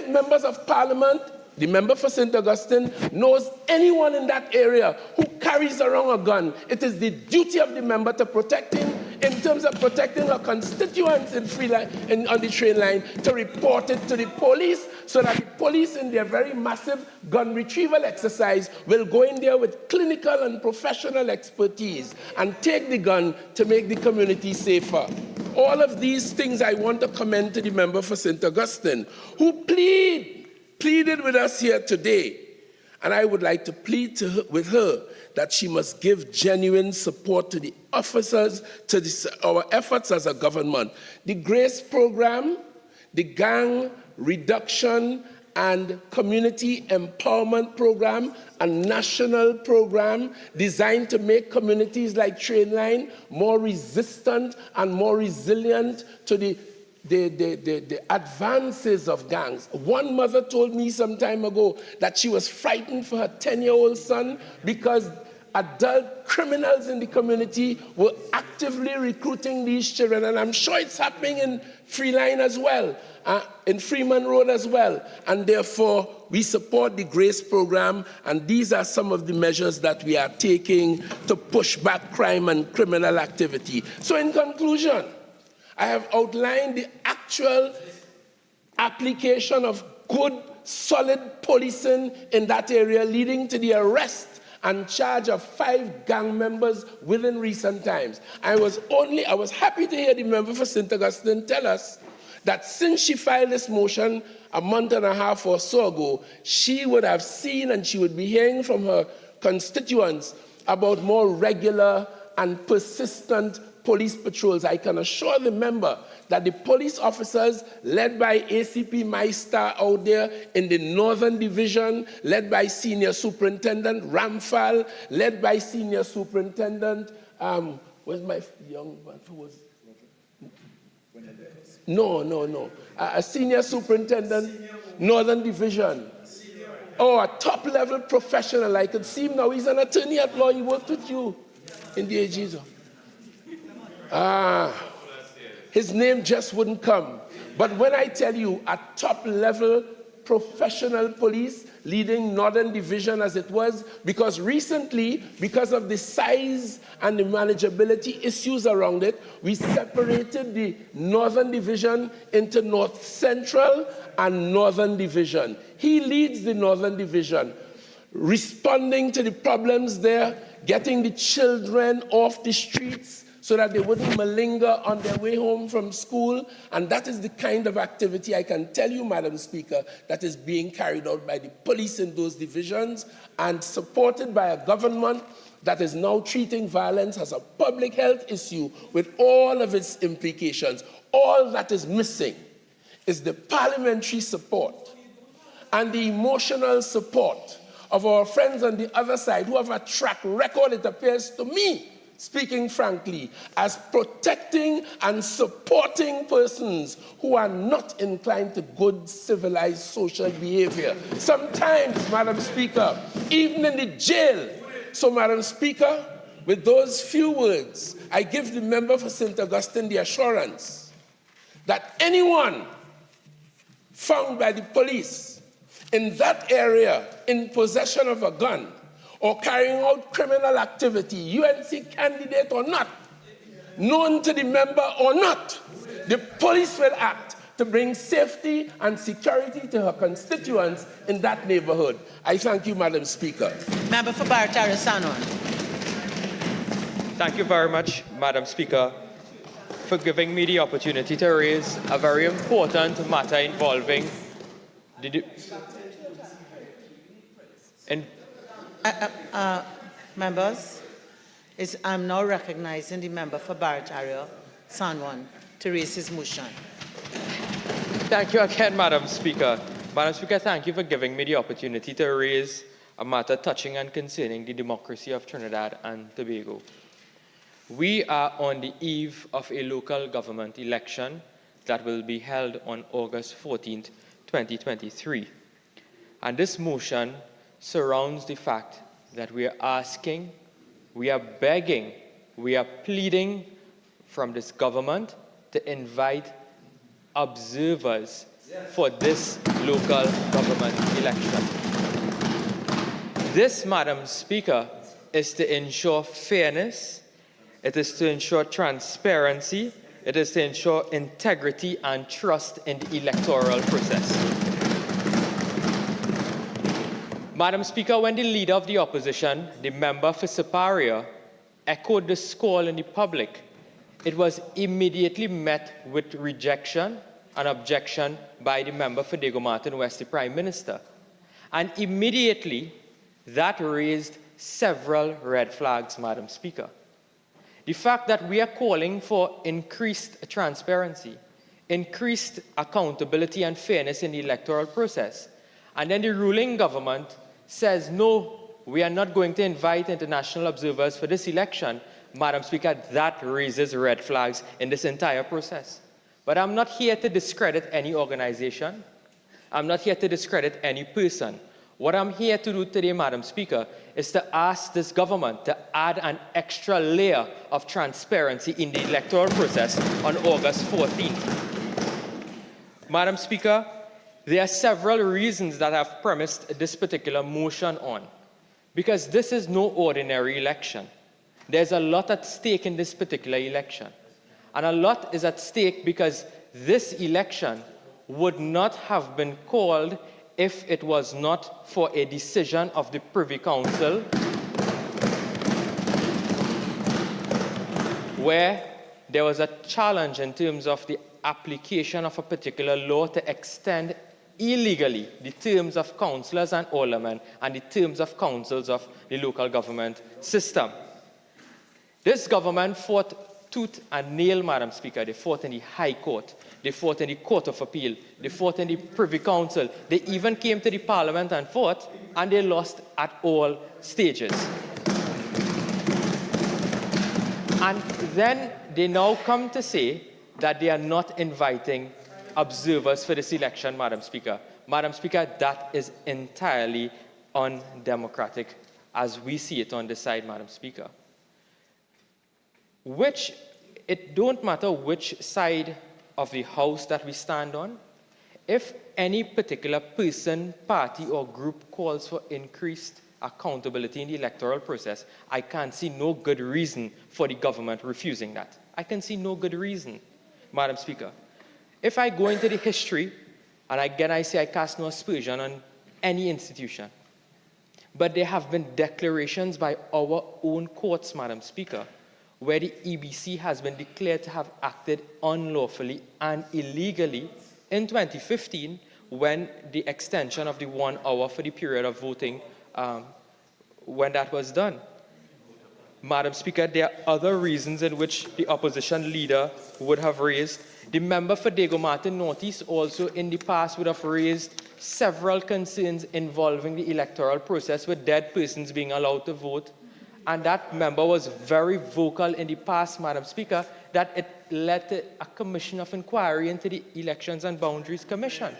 Speaker 17: members of parliament, the member for St. Augustine, knows anyone in that area who carries around a gun, it is the duty of the member to protect him in terms of protecting her constituents on the train line, to report it to the police so that the police in their very massive gun retrieval exercise will go in there with clinical and professional expertise and take the gun to make the community safer. All of these things I want to commend to the member for St. Augustine, who pleaded with us here today. And I would like to plead with her that she must give genuine support to the officers, to our efforts as a government. The GRACE program, the gang reduction and community empowerment program, a national program designed to make communities like Trainline more resistant and more resilient to the advances of gangs. One mother told me some time ago that she was frightened for her 10-year-old son because adult criminals in the community were actively recruiting these children, and I'm sure it's happening in Freeline as well, in Freeman Road as well, and therefore we support the GRACE program, and these are some of the measures that we are taking to push back crime and criminal activity. So in conclusion, I have outlined the actual application of good, solid policing in that area, leading to the arrest and charge of 5 gang members within recent times. I was happy to hear the member for St. Augustine tell us that since she filed this motion a month and a half or so ago, she would have seen and she would be hearing from her constituents about more regular and persistent police patrols. I can assure the member that the police officers led by ACP Meister out there in the Northern Division, led by Senior Superintendent Ramphal, led by Senior Superintendent, where's my young man? Senior Superintendent, Northern Division. Oh, a top-level professional. I could see him now. He's an attorney at law. He worked with you in the AG's. His name just wouldn't come. But when I tell you a top-level professional police leading Northern Division as it was, because recently, because of the size and the manageability issues around it, we separated the Northern Division into North Central and Northern Division. He leads the Northern Division, responding to the problems there, getting the children off the streets, so that they wouldn't malinger on their way home from school. And that is the kind of activity, I can tell you, Madam Speaker, that is being carried out by the police in those divisions and supported by a government that is now treating violence as a public health issue with all of its implications. All that is missing is the parliamentary support and the emotional support of our friends on the other side who have a track record, it appears to me, speaking frankly, as protecting and supporting persons who are not inclined to good civilized social behavior. Sometimes, Madam Speaker, even in the jail. So, Madam Speaker, with those few words, I give the member for St. Augustine the assurance that anyone found by the police in that area in possession of a gun or carrying out criminal activity, UNC candidate or not, known to the member or not, the police will act to bring safety and security to her constituents in that neighborhood. I thank you, Madam Speaker.
Speaker 1: Member for Barataria Sanon.
Speaker 18: Thank you very much, Madam Speaker, for giving me the opportunity to raise a very important matter involving the
Speaker 1: members, I'm now recognizing the member for Barataria Sanon to raise his motion.
Speaker 18: Thank you again, Madam Speaker. Madam Speaker, thank you for giving me the opportunity to raise a matter touching and concerning the democracy of Trinidad and Tobago. We are on the eve of a local government election that will be held on August 14th, 2023. And this motion surrounds the fact that we are asking, we are begging, we are pleading from this government to invite observers for this local government election. This, Madam Speaker, is to ensure fairness, it is to ensure transparency, it is to ensure integrity and trust in the electoral process. Madam Speaker, when the leader of the opposition, the member for Siparia, echoed this call in the public, it was immediately met with rejection and objection by the member for Diego Martin West, the Prime Minister. And immediately, that raised several red flags, Madam Speaker. The fact that we are calling for increased transparency, increased accountability and fairness in the electoral process, and then the ruling government says, no, we are not going to invite international observers for this election, Madam Speaker, that raises red flags in this entire process. But I'm not here to discredit any organization. I'm not here to discredit any person. What I'm here to do today, Madam Speaker, is to ask this government to add an extra layer of transparency in the electoral process on August 14th. Madam Speaker, there are several reasons that I've premised this particular motion on, because this is no ordinary election. There's a lot at stake in this particular election. And a lot is at stake because this election would not have been called if it was not for a decision of the Privy Council where there was a challenge in terms of the application of a particular law to extend illegally the terms of councillors and aldermen and the terms of councils of the local government system. This government fought tooth and nail, Madam Speaker. They fought in the High Court. They fought in the Court of Appeal. They fought in the Privy Council. They even came to the Parliament and fought, and they lost at all stages. And then they now come to say that they are not inviting observers for this election, Madam Speaker. Madam Speaker, that is entirely undemocratic as we see it on this side, Madam Speaker. It don't matter which side of the House that we stand on. If any particular person, party, or group calls for increased accountability in the electoral process, I can't see no good reason for the government refusing that. I can see no good reason, Madam Speaker. If I go into the history, and again I say I cast no aspersion on any institution, but there have been declarations by our own courts, Madam Speaker, where the EBC has been declared to have acted unlawfully and illegally in 2015 when the extension of the 1 hour for the period of voting, when that was done. Madam Speaker, there are other reasons in which the opposition leader would have raised. The member for Diego Martin Northeast also in the past would have raised several concerns involving the electoral process with dead persons being allowed to vote. And that member was very vocal in the past, Madam Speaker, that it led to a commission of inquiry into the Elections and Boundaries Commission.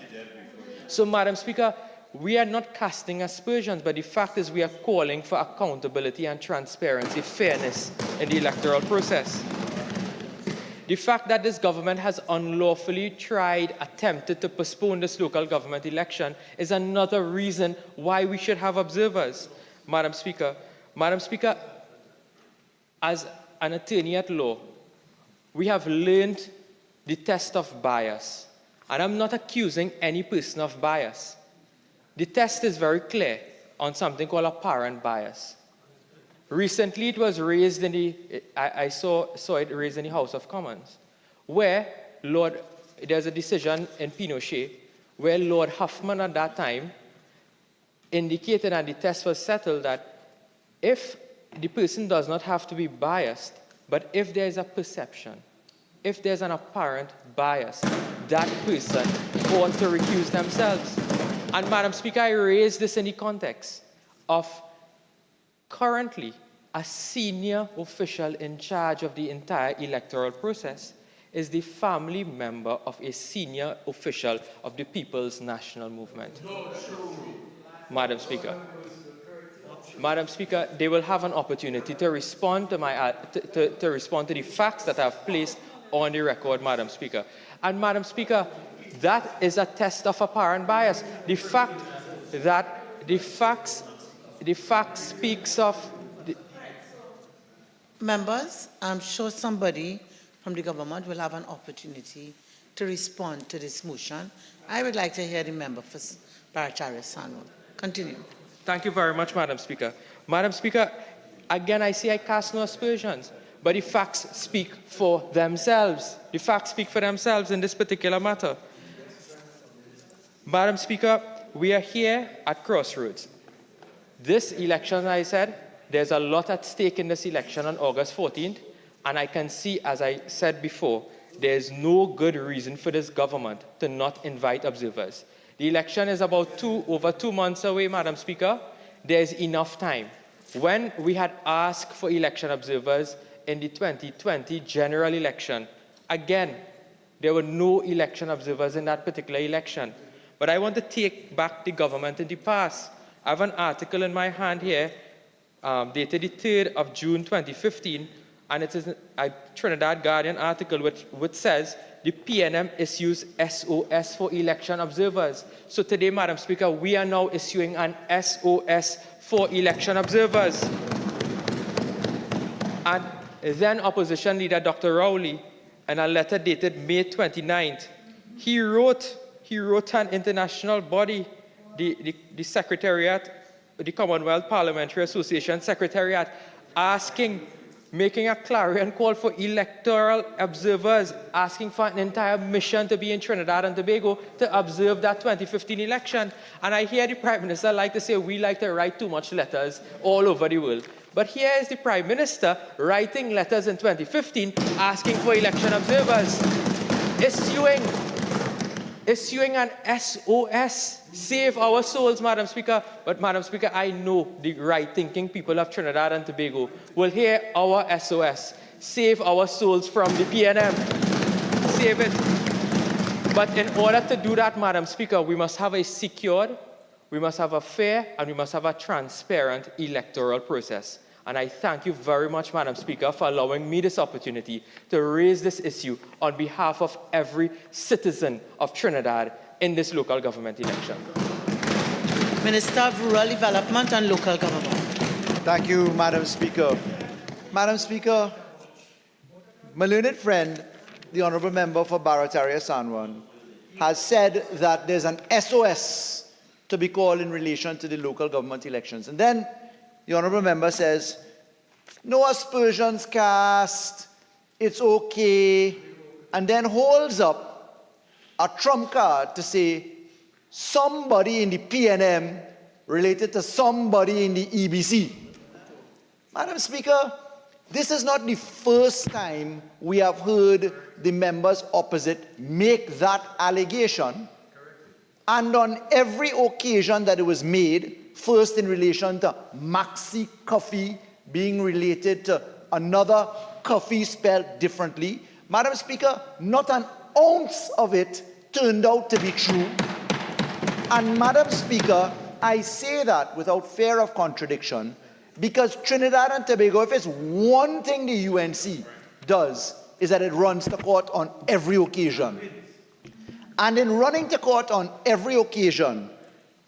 Speaker 18: So, Madam Speaker, we are not casting aspersions, but the fact is we are calling for accountability and transparency, fairness in the electoral process. The fact that this government has unlawfully attempted to postpone this local government election is another reason why we should have observers, Madam Speaker. Madam Speaker, as an attorney at law, we have learned the test of bias. And I'm not accusing any person of bias. The test is very clear on something called apparent bias. Recently, it was raised in I saw it raised in the House of Commons, where there's a decision in Pinochet where Lord Huffman at that time indicated, and the test was settled, that if the person does not have to be biased, but if there's a perception, if there's an apparent bias, that person ought to recuse themselves. And Madam Speaker, I raise this in the context of currently a senior official in charge of the entire electoral process is the family member of a senior official of the People's National Movement. Madam Speaker. Madam Speaker, they will have an opportunity to respond to respond to the facts that I've placed on the record, Madam Speaker. And Madam Speaker, that is a test of apparent bias. The fact that the facts speaks of
Speaker 1: Members, I'm sure somebody from the government will have an opportunity to respond to this motion. I would like to hear the member for Barachari Sanwal. Continue.
Speaker 18: Thank you very much, Madam Speaker. Madam Speaker, again, I say I cast no aspersions, but the facts speak for themselves. The facts speak for themselves in this particular matter. Madam Speaker, we are here at crossroads. This election, I said, there's a lot at stake in this election on August 14th, and I can see, as I said before, there's no good reason for this government to not invite observers. The election is about over 2 months away, Madam Speaker. There's enough time. When we had asked for election observers in the 2020 general election, again, there were no election observers in that particular election. But I want to take back the government in the past, I have an article in my hand here dated the 3rd of June 2015, and it is a Trinidad Guardian article which says the PNM issues SOS for election observers. So today, Madam Speaker, we are now issuing an SOS for election observers. And then Opposition Leader Dr. Rowley, in a letter dated May 29th, he wrote an international body, the Secretariat, the Commonwealth Parliamentary Association Secretariat, making a clarion call for electoral observers, asking for an entire mission to be in Trinidad and Tobago to observe that 2015 election. And I hear the Prime Minister like to say we like to write too much letters all over the world. But here is the Prime Minister writing letters in 2015 asking for election observers, issuing an SOS, save our souls, Madam Speaker. But Madam Speaker, I know the right-thinking people of Trinidad and Tobago will hear our SOS, save our souls from the PNM, save it. But in order to do that, Madam Speaker, we must have a secured, we must have a fair, and we must have a transparent electoral process. And I thank you very much, Madam Speaker, for allowing me this opportunity to raise this issue on behalf of every citizen of Trinidad in this local government election.
Speaker 1: Minister of Rural Development and Local Government.
Speaker 2: Thank you, Madam Speaker. Madam Speaker, my learned friend, the Honourable Member for Barataria Sanwan, has said that there's an SOS to be called in relation to the local government elections. And then the Honourable Member says, no aspersions cast, it's okay, and then holds up a trump card to say somebody in the PNM related to somebody in the EBC. Madam Speaker, this is not the first time we have heard the members opposite make that allegation, and on every occasion that it was made, first in relation to Maxi Coffee being related to another coffee spelled differently. Madam Speaker, not an ounce of it turned out to be true. And Madam Speaker, I say that without fear of contradiction because Trinidad and Tobago, if it's one thing the UNC does, is that it runs to court on every occasion. And in running to court on every occasion,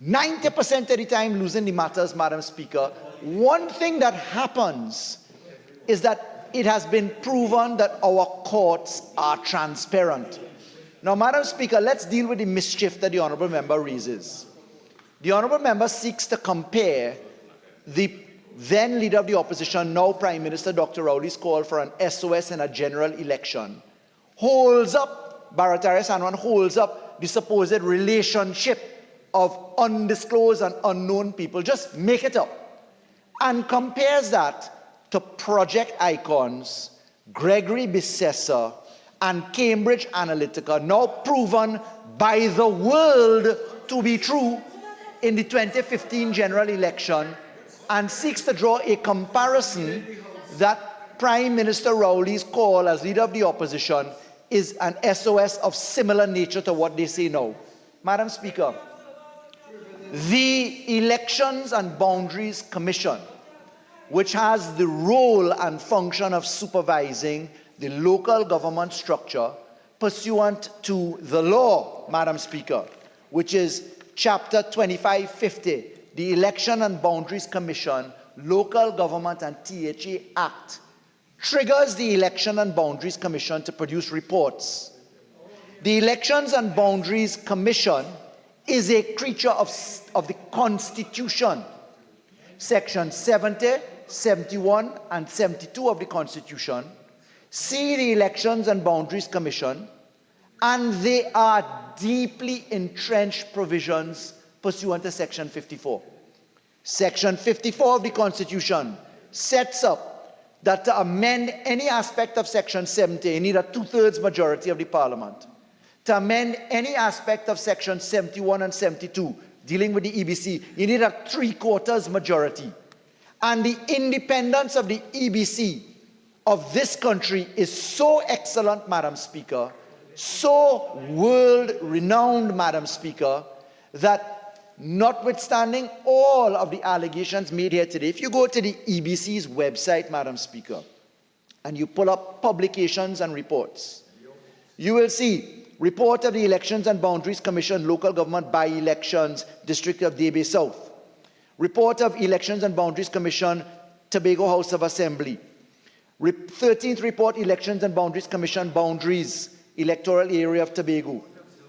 Speaker 2: 90% of the time losing the matters, Madam Speaker, one thing that happens is that it has been proven that our courts are transparent. Now, Madam Speaker, let's deal with the mischief that the Honourable Member raises. The Honourable Member seeks to compare the then Leader of the Opposition, now Prime Minister Dr. Rowley's call for an SOS in a general election, holds up, Barataria Sanwan holds up the supposed relationship of undisclosed and unknown people, just make it up, and compares that to Project Icons, Gregory Bissessa, and Cambridge Analytica, now proven by the world to be true in the 2015 general election, and seeks to draw a comparison that Prime Minister Rowley's call as Leader of the Opposition is an SOS of similar nature to what they say now. Madam Speaker, the Elections and Boundaries Commission, which has the role and function of supervising the local government structure pursuant to the law, Madam Speaker, which is Chapter 2550, the Election and Boundaries Commission, Local Government and THA Act, triggers the Election and Boundaries Commission to produce reports. The Elections and Boundaries Commission is a creature of the Constitution. Section 70, 71, and 72 of the Constitution see the Elections and Boundaries Commission, and they are deeply entrenched provisions pursuant to Section 54. Section 54 of the Constitution sets up that to amend any aspect of Section 70, you need a two-thirds majority of the Parliament. To amend any aspect of Section 71 and 72, dealing with the EBC, you need a three-quarters majority. And the independence of the EBC of this country is so excellent, Madam Speaker, so world-renowned, Madam Speaker, that notwithstanding all of the allegations made here today, if you go to the EBC's website, Madam Speaker, and you pull up publications and reports, you will see report of the Elections and Boundaries Commission, Local Government By-Elections, District of Debe South. Report of Elections and Boundaries Commission, Tobago House of Assembly. 13th Report, Elections and Boundaries Commission, Boundaries, Electoral Area of Tobago.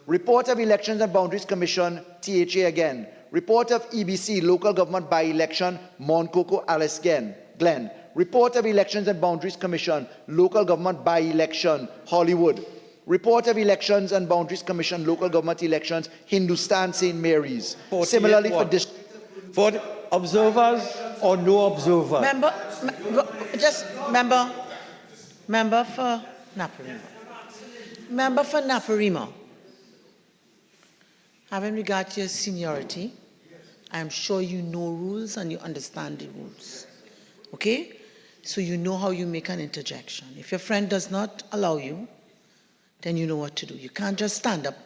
Speaker 2: Report of Elections and Boundaries Commission, THA again. Report of EBC, Local Government By-Election, Mount Coco, Alice Glen. Report of Elections and Boundaries Commission, Local Government By-Election, Hollywood. Report of Elections and Boundaries Commission, Local Government Elections, Hindustan St. Mary's. Similarly for district.
Speaker 3: For observers or no observers?
Speaker 1: Member for Naparima. Member for Naparima. Having regard to your seniority, I am sure you know rules and you understand the rules. Okay? So you know how you make an interjection. If your friend does not allow you, then you know what to do. You can't just stand up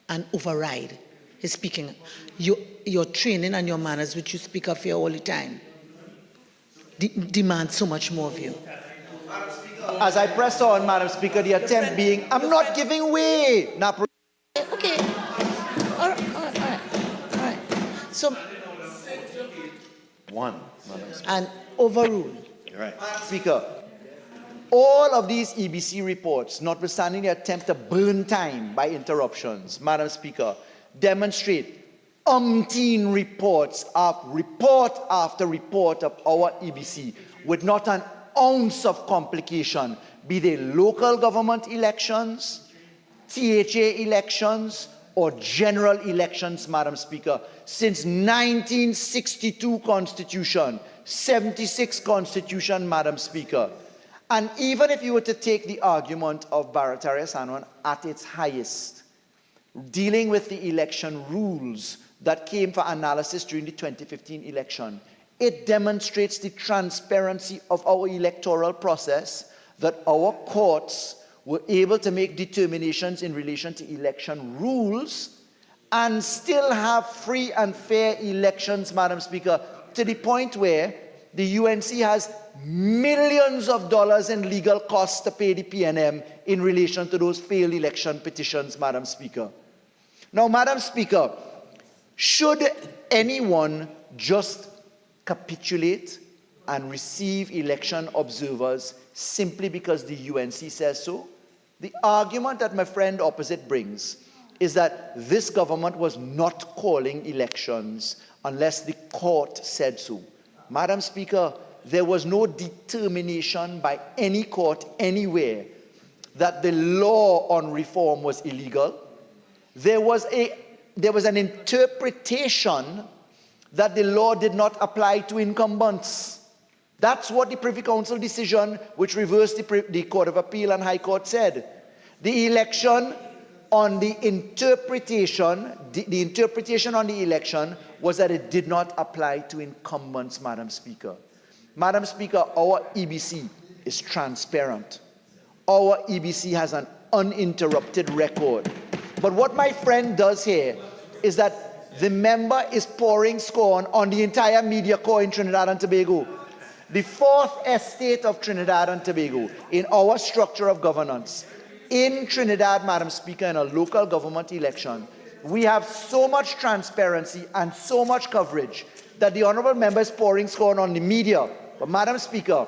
Speaker 1: and override his speaking. Your training and your manners, which you speak of here all the time, demand so much more of you.
Speaker 2: As I press on, Madam Speaker, the attempt being, I'm not giving way.
Speaker 1: Okay. All right. So,
Speaker 2: Madam Speaker.
Speaker 1: And overrule.
Speaker 2: Right. Speaker, all of these EBC reports, notwithstanding the attempt to burn time by interruptions, Madam Speaker, demonstrate umpteen reports of report after report of our EBC with not an ounce of complication, be they local government elections, THA elections, or general elections, Madam Speaker, since 1962 Constitution, 76 Constitution, Madam Speaker. And even if you were to take the argument of Barataria Sanon at its highest, dealing with the election rules that came for analysis during the 2015 election, it demonstrates the transparency of our electoral process, that our courts were able to make determinations in relation to election rules and still have free and fair elections, Madam Speaker, to the point where the UNC has millions of dollars in legal costs to pay the PNM in relation to those failed election petitions, Madam Speaker. Now, Madam Speaker, should anyone just capitulate and receive election observers simply because the UNC says so? The argument that my friend opposite brings is that this government was not calling elections unless the court said so. Madam Speaker, there was no determination by any court anywhere that the law on reform was illegal. There was an interpretation that the law did not apply to incumbents. That's what the Privy Council decision, which reversed the Court of Appeal and High Court, said. The election on the interpretation, the interpretation on the election was that it did not apply to incumbents, Madam Speaker. Madam Speaker, our EBC is transparent. Our EBC has an uninterrupted record. But what my friend does here is that the member is pouring scorn on the entire media corps in Trinidad and Tobago. The fourth estate of Trinidad and Tobago in our structure of governance. In Trinidad, Madam Speaker, in a local government election, we have so much transparency and so much coverage that the honourable member is pouring scorn on the media. But Madam Speaker,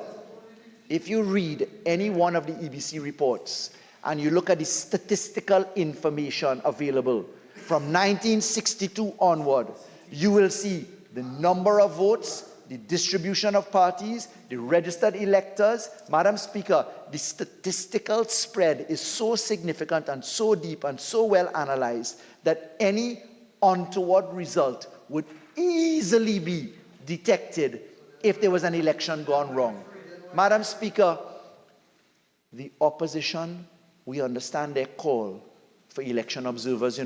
Speaker 2: if you read any one of the EBC reports and you look at the statistical information available from 1962 onward, you will see the number of votes, the distribution of parties, the registered electors. Madam Speaker, the statistical spread is so significant and so deep and so well analyzed that any untoward result would easily be detected if there was an election gone wrong. Madam Speaker, the opposition, we understand their call for election observers,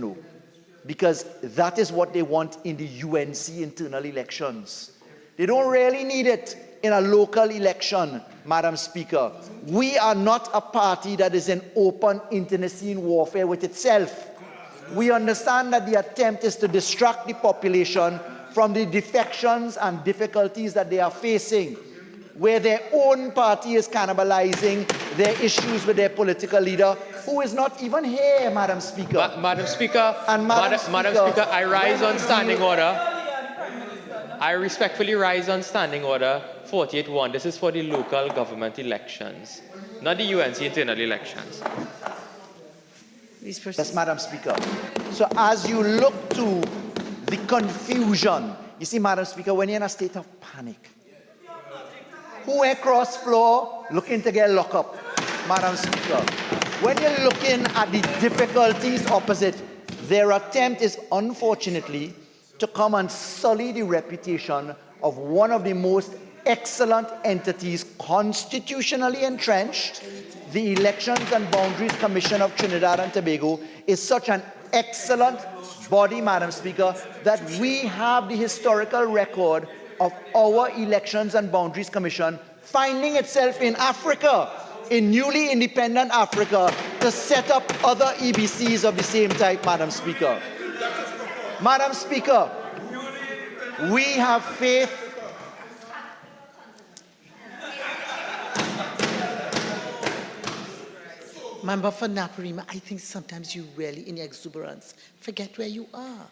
Speaker 2: because that is what they want in the UNC internal elections. They don't really need it in a local election, Madam Speaker. We are not a party that is in open internecine warfare with itself. We understand that the attempt is to distract the population from the defections and difficulties that they are facing, where their own party is cannibalizing their issues with their political leader, who is not even here, Madam Speaker.
Speaker 18: Madam Speaker,
Speaker 2: And
Speaker 18: Madam Speaker, I rise on standing order. I respectfully rise on standing order 48-1. This is for the local government elections, not the UNC internal elections.
Speaker 2: Yes, Madam Speaker. So as you look to the confusion, you see, Madam Speaker, when you're in a state of panic, who across floor looking to get locked up, Madam Speaker? When you're looking at the difficulties opposite, their attempt is unfortunately to come and sully the reputation of one of the most excellent entities constitutionally entrenched. The Elections and Boundaries Commission of Trinidad and Tobago is such an excellent body, Madam Speaker, that we have the historical record of our Elections and Boundaries Commission finding itself in Africa, in newly independent Africa, to set up other EBCs of the same type, Madam Speaker. Madam Speaker, we have faith.
Speaker 1: Member for Naparima, I think sometimes you really, in your exuberance, forget where you are.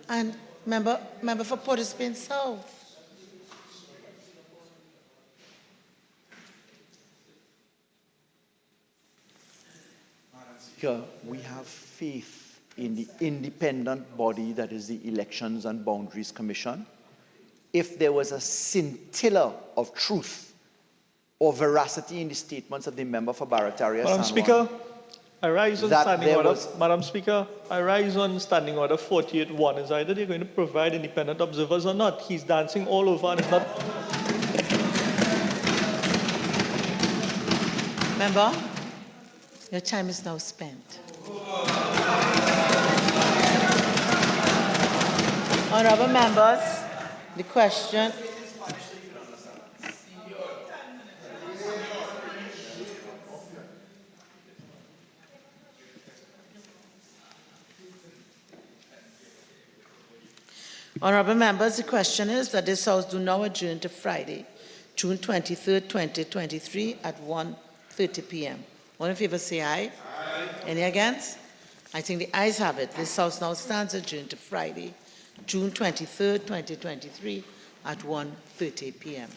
Speaker 1: And member for Port of Spain South.
Speaker 2: Speaker, we have faith in the independent body that is the Elections and Boundaries Commission. If there was a scintilla of truth or veracity in the statements of the member for Barataria,
Speaker 8: Madam Speaker, I rise on standing order. Madam Speaker, I rise on standing order 48-1. Is either they're going to provide independent observers or not. He's dancing all over and it's not.
Speaker 1: Member, your time is now spent. Honourable members, the question. Honourable members, the question is that this House do now adjourn to Friday, June 23rd, 2023 at 1:30 p.m. All in favour say aye. Aye. Any against? I think the ayes have it. This House now stands adjourned to Friday, June 23rd, 2023 at 1:30 p.m.